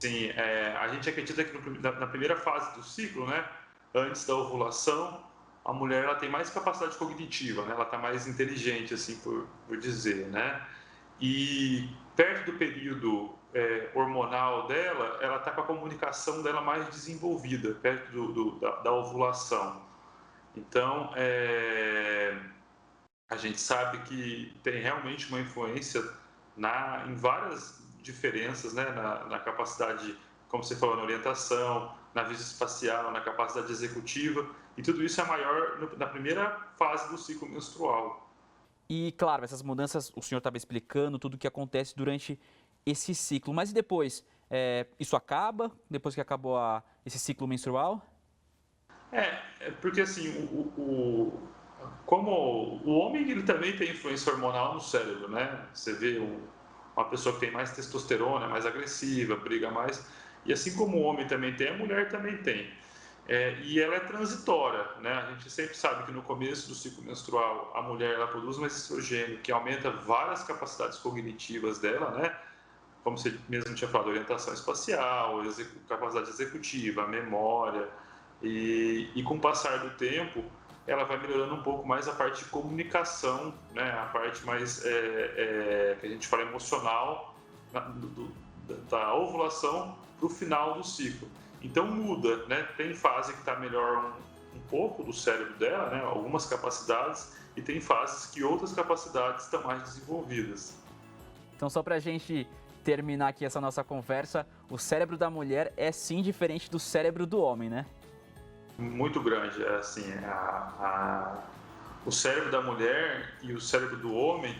Sim, a gente acredita que na primeira fase do ciclo, né, antes da ovulação, a mulher ela tem mais capacidade cognitiva, né? Ela está mais inteligente, assim por dizer, né? E perto do período hormonal dela, ela está com a comunicação dela mais desenvolvida, perto da ovulação. Então, a gente sabe que tem realmente uma influência em várias diferenças, né? Na capacidade, como você falou, na orientação, na visão espacial, na capacidade executiva, e tudo isso é maior na primeira fase do ciclo menstrual. E, claro, essas mudanças, o senhor estava explicando tudo o que acontece durante esse ciclo, mas e depois? Isso acaba, depois que acabou esse ciclo menstrual? Porque assim, como o homem ele também tem influência hormonal no cérebro, né? Você vê uma pessoa que tem mais testosterona, mais agressiva, briga mais, e assim como o homem também tem, a mulher também tem. E ela é transitória, né? A gente sempre sabe que no começo do ciclo menstrual a mulher ela produz mais estrogênio, que aumenta várias capacidades cognitivas dela, né? Como você mesmo tinha falado, orientação espacial, capacidade executiva, memória. E com o passar do tempo, ela vai melhorando um pouco mais a parte de comunicação, né? A parte mais que a gente fala emocional da ovulação para o final do ciclo. Então muda, né? Tem fase que está melhor um pouco do cérebro dela, né? Algumas capacidades, e tem fases que outras capacidades estão mais desenvolvidas. Então, só para a gente terminar aqui essa nossa conversa, o cérebro da mulher é sim diferente do cérebro do homem, né? Muito grande, assim, o cérebro da mulher e o cérebro do homem,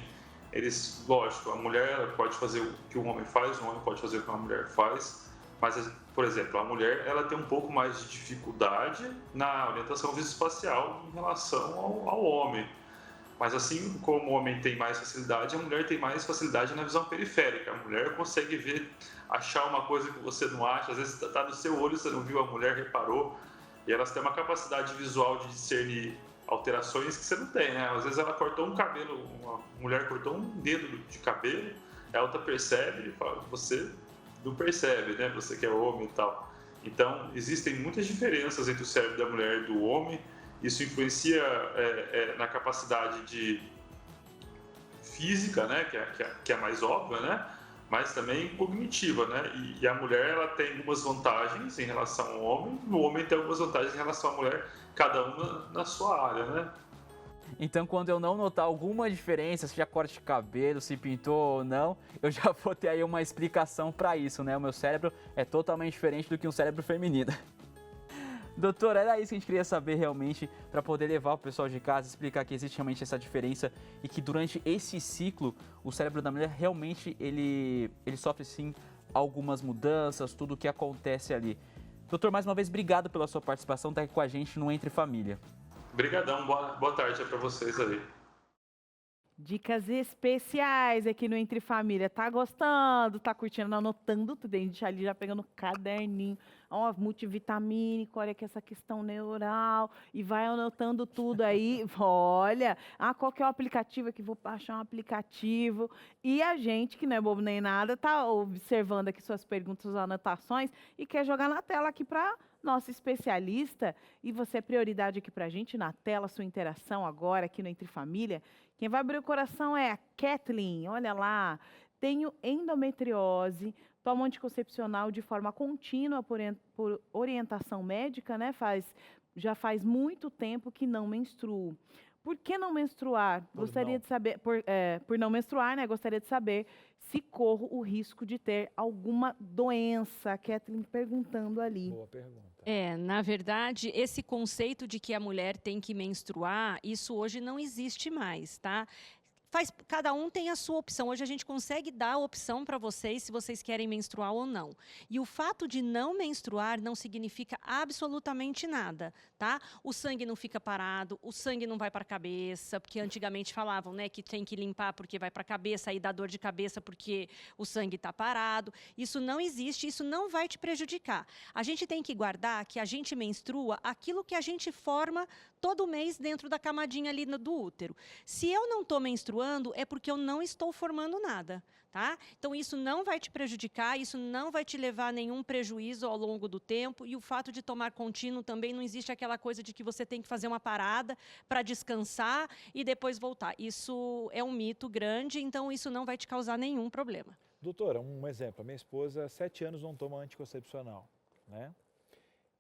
eles, lógico, a mulher pode fazer o que o homem faz, o homem pode fazer o que a mulher faz, mas, por exemplo, a mulher ela tem um pouco mais de dificuldade na orientação visoespacial em relação ao homem. Mas assim como o homem tem mais facilidade, a mulher tem mais facilidade na visão periférica. A mulher consegue ver, achar uma coisa que você não acha, às vezes está no seu olho, você não viu, a mulher reparou. E elas têm uma capacidade visual de discernir alterações que você não tem, né? Às vezes ela cortou um cabelo, uma mulher cortou um dedo de cabelo, a outra percebe, você não percebe, né? Você que é homem e tal. Então, existem muitas diferenças entre o cérebro da mulher e do homem. Isso influencia na capacidade de física, né? Que é mais óbvia, né? Mas também cognitiva, né? E a mulher ela tem algumas vantagens em relação ao homem, e o homem tem algumas vantagens em relação à mulher, cada uma na sua área, né? Então, quando eu não notar alguma diferença, seja corte de cabelo, se pintou ou não, eu já vou ter aí uma explicação para isso, né? O meu cérebro é totalmente diferente do que um cérebro feminino. Doutor, era isso que a gente queria saber realmente, para poder levar o pessoal de casa, explicar que existe realmente essa diferença e que durante esse ciclo, o cérebro da mulher realmente ele sofre sim algumas mudanças, tudo o que acontece ali. Doutor, mais uma vez, obrigado pela sua participação, tá aqui com a gente no Entre Família. Obrigadão, boa tarde para vocês aí. Dicas especiais aqui no Entre Família. Tá gostando? Tá curtindo? Anotando tudo. A gente ali já pegando caderninho. Ó, multivitamínico, olha que essa questão neural. E vai anotando tudo aí. Olha, qual que é o aplicativo aqui? Vou baixar um aplicativo. E a gente, que não é bobo nem nada, tá observando aqui suas perguntas, anotações e quer jogar na tela aqui para nossa especialista. E você é prioridade aqui pra gente na tela, sua interação agora aqui no Entre Família. Quem vai abrir o coração é a Kathleen. Olha lá, tenho endometriose, tomo anticoncepcional de forma contínua por orientação médica, né? Já faz muito tempo que não menstruo. Por que não menstruar? Gostaria de saber, por não menstruar, né? Gostaria de saber se corro o risco de ter alguma doença. A Kathleen perguntando ali. Boa pergunta. Na verdade, esse conceito de que a mulher tem que menstruar, isso hoje não existe mais, tá? Cada um tem a sua opção. Hoje a gente consegue dar a opção para vocês se vocês querem menstruar ou não. E o fato de não menstruar não significa absolutamente nada, tá? O sangue não fica parado, o sangue não vai para a cabeça, porque antigamente falavam, né, que tem que limpar porque vai para a cabeça, aí dá dor de cabeça porque o sangue está parado. Isso não existe, isso não vai te prejudicar. A gente tem que guardar que a gente menstrua aquilo que a gente forma todo mês dentro da camadinha ali do útero. Se eu não estou menstruando, é porque eu não estou formando nada, tá? Então, isso não vai te prejudicar, isso não vai te levar a nenhum prejuízo ao longo do tempo. E o fato de tomar contínuo também não existe aquela coisa de que você tem que fazer uma parada para descansar e depois voltar. Isso é um mito grande, então isso não vai te causar nenhum problema. Doutora, um exemplo. A minha esposa, há 7 anos, não toma anticoncepcional, né?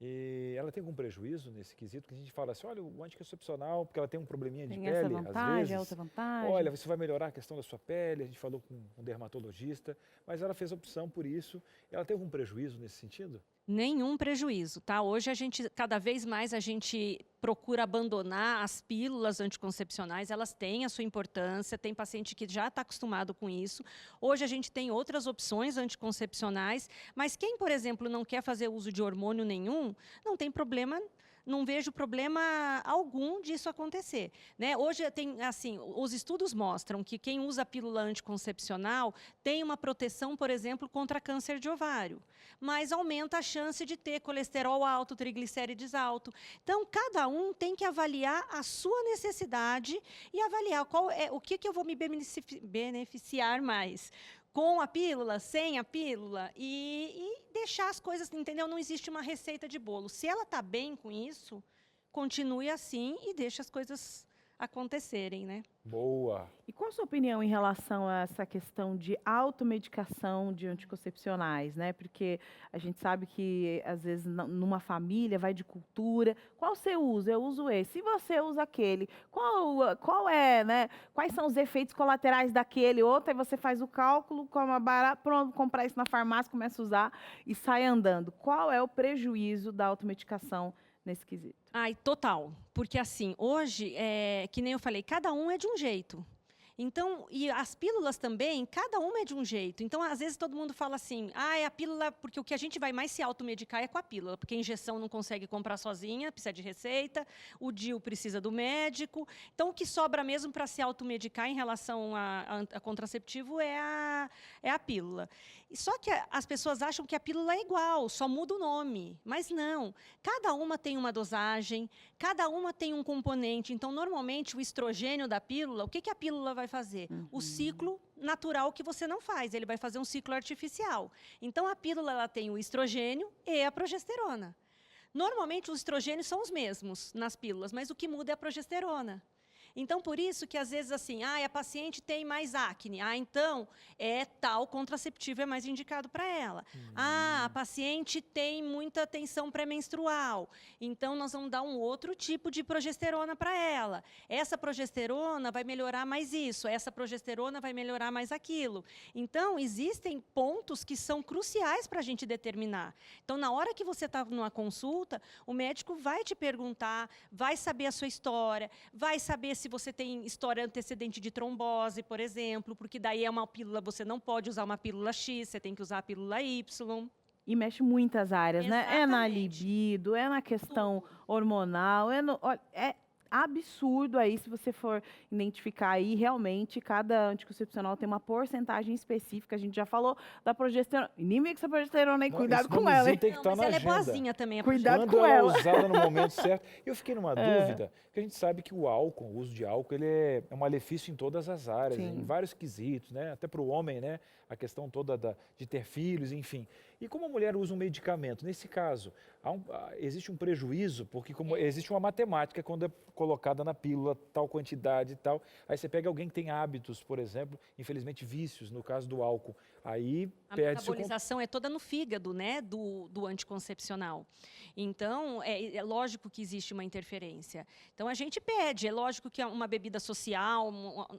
E ela tem algum prejuízo nesse quesito? Que a gente fala assim, olha, o anticoncepcional, porque ela tem um probleminha de pele, essa vantagem, às vezes. outra vantagem. Olha, você vai melhorar a questão da sua pele, a gente falou com um dermatologista, mas ela fez opção por isso. Ela tem algum prejuízo nesse sentido? Nenhum prejuízo, tá? Hoje cada vez mais a gente procura abandonar as pílulas anticoncepcionais, elas têm a sua importância, tem paciente que já está acostumado com isso. Hoje a gente tem outras opções anticoncepcionais, mas quem, por exemplo, não quer fazer uso de hormônio nenhum, não tem problema. Não vejo problema algum disso acontecer, né? Hoje os estudos mostram que quem usa a pílula anticoncepcional tem uma proteção, por exemplo, contra câncer de ovário, mas aumenta a chance de ter colesterol alto, triglicérides alto. Então, cada um tem que avaliar a sua necessidade e avaliar o que eu vou me beneficiar mais. Com a pílula, sem a pílula, e deixar as coisas, entendeu? Não existe uma receita de bolo. Se ela está bem com isso, continue assim e deixe as coisas acontecerem, né? Boa! E qual a sua opinião em relação a essa questão de automedicação de anticoncepcionais, né? Porque a gente sabe que, às vezes, numa família, vai de cultura. Qual você usa? Eu uso esse. Se você usa aquele, qual é, né? Quais são os efeitos colaterais daquele outro? Aí você faz o cálculo, como barato, pronto, comprar isso na farmácia, começa a usar e sai andando. Qual é o prejuízo da automedicação nesse quesito? Ai, total. Porque assim, hoje, que nem eu falei, cada um é de um jeito. Então, e as pílulas também, cada uma é de um jeito. Então, às vezes, todo mundo fala assim, é a pílula, porque o que a gente vai mais se automedicar é com a pílula, porque a injeção não consegue comprar sozinha, precisa de receita, o DIU precisa do médico. Então, o que sobra mesmo para se automedicar em relação a contraceptivo é a pílula. Só que as pessoas acham que a pílula é igual, só muda o nome. Mas não. Cada uma tem uma dosagem, cada uma tem um componente. Então, normalmente, o estrogênio da pílula, o que a pílula vai fazer? O ciclo natural que você não faz, ele vai fazer um ciclo artificial. Então, a pílula ela tem o estrogênio e a progesterona. Normalmente, os estrogênios são os mesmos nas pílulas, mas o que muda é a progesterona. Então, por isso que, às vezes, assim, a paciente tem mais acne. Então, tal contraceptivo é mais indicado para ela. A paciente tem muita tensão pré-menstrual. Então, nós vamos dar um outro tipo de progesterona para ela. Essa progesterona vai melhorar mais isso. Essa progesterona vai melhorar mais aquilo. Então, existem pontos que são cruciais para a gente determinar. Então, na hora que você está numa consulta, o médico vai te perguntar, vai saber a sua história, vai saber se você tem história antecedente de trombose, por exemplo, porque daí é uma pílula, você não pode usar uma pílula X, você tem que usar a pílula Y. E mexe muitas áreas, Exatamente. né? É na libido, é na questão hormonal, absurdo aí, se você for identificar aí, realmente, cada anticoncepcional tem uma porcentagem específica. A gente já falou da progesterona. Inimigo essa progesterona, hein? Cuidado com ela, hein? Tem que estar mas na ela agenda. é boazinha também. Cuidado Quando com ela é ela. usada no momento certo. Eu fiquei numa dúvida, porque a gente sabe que o álcool, o uso de álcool, ele é um malefício em todas as áreas, Sim. em vários quesitos, né? Até para o homem, né? A questão toda de ter filhos, enfim. E como a mulher usa um medicamento? Nesse caso, existe um prejuízo, porque existe uma matemática quando é colocada na pílula, tal quantidade e tal. Aí você pega alguém que tem hábitos, por exemplo, infelizmente vícios, no caso do álcool. Aí A perde-se o metabolização é toda no fígado, né, do anticoncepcional. Então, é lógico que existe uma interferência. Então, a gente pede. É lógico que uma bebida social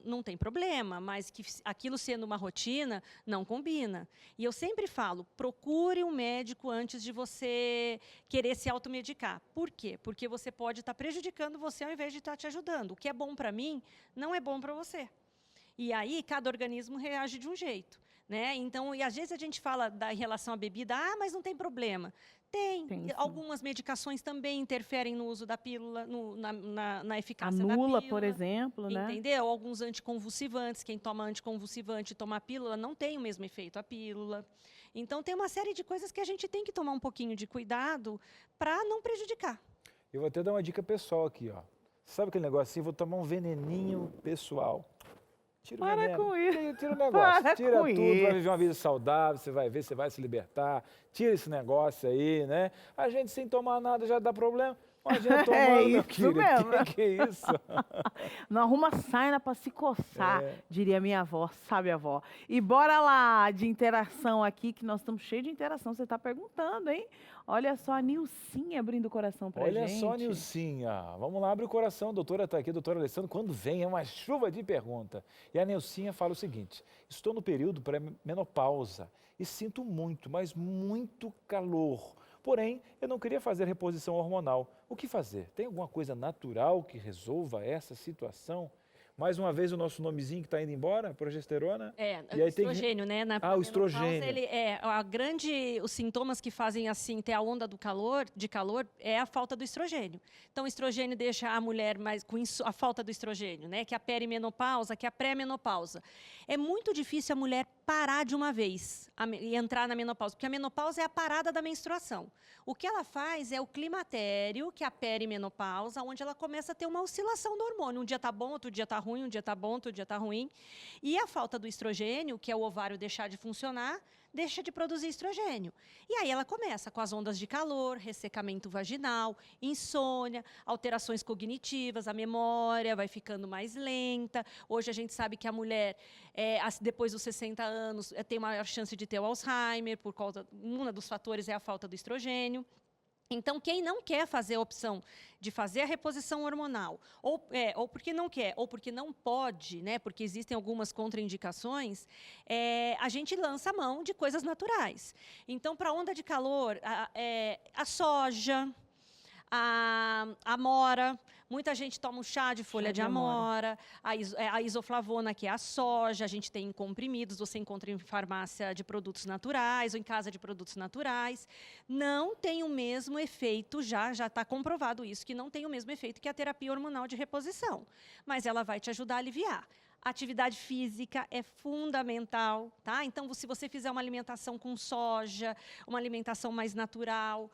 não tem problema, mas que aquilo sendo uma rotina, não combina. E eu sempre falo, procure um médico antes de você querer se automedicar. Por quê? Porque você pode estar prejudicando você ao invés de estar te ajudando. O que é bom para mim, não é bom para você. E aí, cada organismo reage de um jeito. Né? Então, e às vezes a gente fala em relação à bebida, mas não tem problema. Tem algumas medicações também interferem no uso da pílula, na eficácia da pílula. A mula, por exemplo, né? Entendeu? Alguns anticonvulsivantes, quem toma anticonvulsivante e toma a pílula, não tem o mesmo efeito a pílula. Então, tem uma série de coisas que a gente tem que tomar um pouquinho de cuidado para não prejudicar. Eu vou até dar uma dica pessoal aqui, ó. Sabe aquele negócio assim, vou tomar um veneninho pessoal. Tira o veneno. Com isso. Tira o negócio, tira tudo, isso. vai viver uma vida saudável, você vai ver, você vai se libertar. Tira esse negócio aí, né? A gente sem tomar nada já dá problema. Imagina tomando, meu querido. Mesmo. Que é isso? Não arruma sarna para se coçar, diria minha avó, sabe, avó? E bora lá de interação aqui, que nós estamos cheios de interação. Você está perguntando, hein? Olha só, a Nilcinha abrindo o coração para gente. Olha só, Nilcinha. Vamos lá, abre o coração. A doutora está aqui, doutora Alessandra. Quando vem, é uma chuva de pergunta. E a Nilcinha fala o seguinte: estou no período pré-menopausa e sinto muito, mas muito calor. Porém, eu não queria fazer reposição hormonal. O que fazer? Tem alguma coisa natural que resolva essa situação? Mais uma vez o nosso nomezinho que está indo embora, progesterona? O estrogênio, né? O estrogênio. Os sintomas que fazem assim ter a onda de calor é a falta do estrogênio. Então, o estrogênio deixa a mulher mais com a falta do estrogênio, né? Que é a perimenopausa, que é a pré-menopausa. É muito difícil a mulher parar de uma vez e entrar na menopausa, porque a menopausa é a parada da menstruação. O que ela faz é o climatério, que é a perimenopausa, onde ela começa a ter uma oscilação do hormônio. Um dia está bom, outro dia está ruim, um dia está bom, outro dia está ruim. E a falta do estrogênio, que é o ovário deixar de funcionar, deixa de produzir estrogênio. E aí ela começa com as ondas de calor, ressecamento vaginal, insônia, alterações cognitivas, a memória vai ficando mais lenta. Hoje a gente sabe que a mulher, depois dos 60 anos, tem maior chance de ter o Alzheimer, por causa, um dos fatores é a falta do estrogênio. Então, quem não quer fazer a opção de fazer a reposição hormonal, ou porque não quer, ou porque não pode, né, porque existem algumas contraindicações, a gente lança a mão de coisas naturais. Então, para a onda de calor, a soja, a amora, muita gente toma um chá de folha de amora, a isoflavona, que é a soja, a gente tem em comprimidos, você encontra em farmácia de produtos naturais ou em casa de produtos naturais. Não tem o mesmo efeito, já está comprovado isso, que não tem o mesmo efeito que a terapia hormonal de reposição, mas ela vai te ajudar a aliviar. Atividade física é fundamental, tá? Então, se você fizer uma alimentação com soja, uma alimentação mais natural,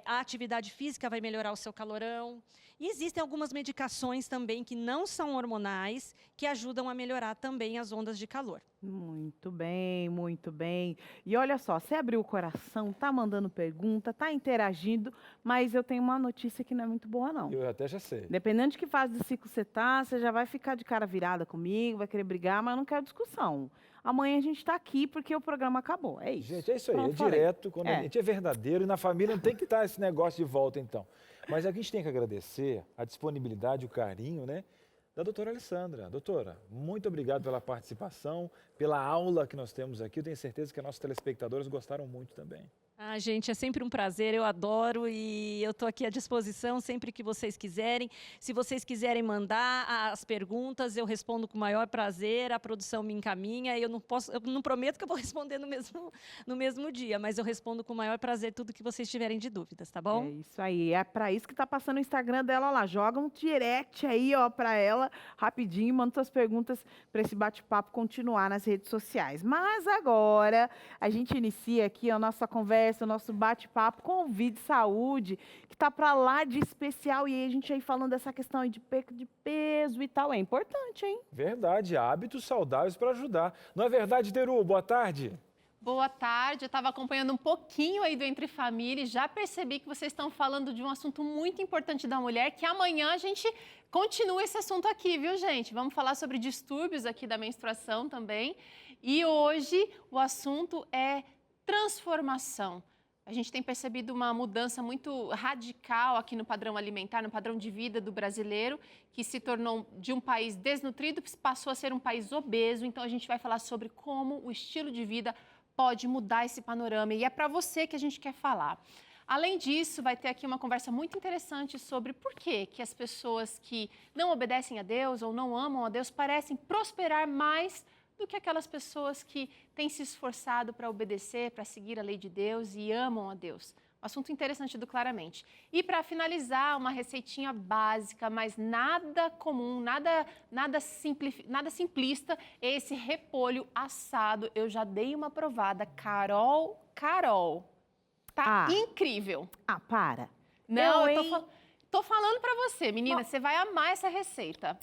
a atividade física vai melhorar o seu calorão. E existem algumas medicações também que não são hormonais, que ajudam a melhorar também as ondas de calor. Muito bem, muito bem. E olha só, você abriu o coração, tá mandando pergunta, tá interagindo, mas eu tenho uma notícia que não é muito boa, não. Eu até já sei. Dependendo de que fase do ciclo você tá, você já vai ficar de cara virada comigo, vai querer brigar, mas eu não quero discussão. Amanhã a gente está aqui porque o programa acabou. É isso. Gente, é isso aí. Pronto, É direto, quando a gente é verdadeiro e na família não tem que estar esse negócio de volta, então. Mas a gente tem que agradecer a disponibilidade, o carinho, né, da doutora Alessandra. Doutora, muito obrigado pela participação. pela aula que nós temos aqui. Eu tenho certeza que as nossas telespectadoras gostaram muito também. Ah, gente, é sempre um prazer, eu adoro e eu estou aqui à disposição sempre que vocês quiserem. Se vocês quiserem mandar as perguntas, eu respondo com o maior prazer, a produção me encaminha. Eu não prometo que eu vou responder no mesmo dia, mas eu respondo com o maior prazer tudo que vocês tiverem de dúvidas, tá bom? É isso aí, é para isso que tá passando o Instagram dela lá. Joga um direct aí, ó, para ela, rapidinho, manda suas perguntas para esse bate-papo continuar nas redes sociais. Mas agora a gente inicia aqui a nossa conversa, o nosso bate-papo com o Vide Saúde, que está para lá de especial. E aí a gente aí falando dessa questão aí de perda de peso e tal. É importante, hein? Verdade, hábitos saudáveis para ajudar. Não é verdade, Teru? Boa tarde. Boa tarde, eu estava acompanhando um pouquinho aí do Entre Família e já percebi que vocês estão falando de um assunto muito importante da mulher, que amanhã a gente continua esse assunto aqui, viu, gente? Vamos falar sobre distúrbios aqui da menstruação também. E hoje o assunto é transformação. A gente tem percebido uma mudança muito radical aqui no padrão alimentar, no padrão de vida do brasileiro, que se tornou de um país desnutrido, passou a ser um país obeso. Então a gente vai falar sobre como o estilo de vida pode mudar esse panorama. E é para você que a gente quer falar. Além disso, vai ter aqui uma conversa muito interessante sobre por que as pessoas que não obedecem a Deus ou não amam a Deus parecem prosperar mais do que aquelas pessoas que têm se esforçado para obedecer, para seguir a lei de Deus e amam a Deus. Um assunto interessante do Claramente. E para finalizar, uma receitinha básica, mas nada comum, nada simplista, esse repolho assado. Eu já dei uma provada. Carol, tá incrível. Ah, para. Não, eu tô falando para você, menina, você vai amar essa receita.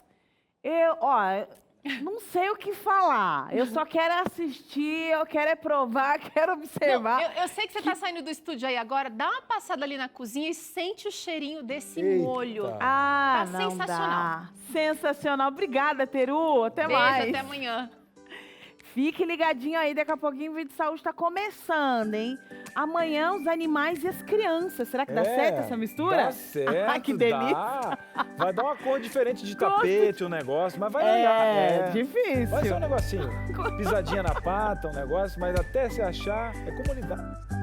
Não sei o que falar. Eu só quero assistir, eu quero provar, quero observar. Não, eu sei que você está saindo do estúdio aí agora. Dá uma passada ali na cozinha e sente o cheirinho desse molho. Ah, tá não sensacional. Dá. Sensacional. Obrigada, Teru. Até Beijo, mais. até amanhã. Fique ligadinho aí, daqui a pouquinho o Vídeo Saúde está começando, hein? Amanhã os animais e as crianças. Será que dá certo essa mistura? Dá certo, Ai, que delícia. dá. Vai dar uma cor diferente de tapete, o negócio, mas vai dar. É difícil. Vai ser um negocinho, pisadinha na pata, um negócio, mas até se achar, é comunidade.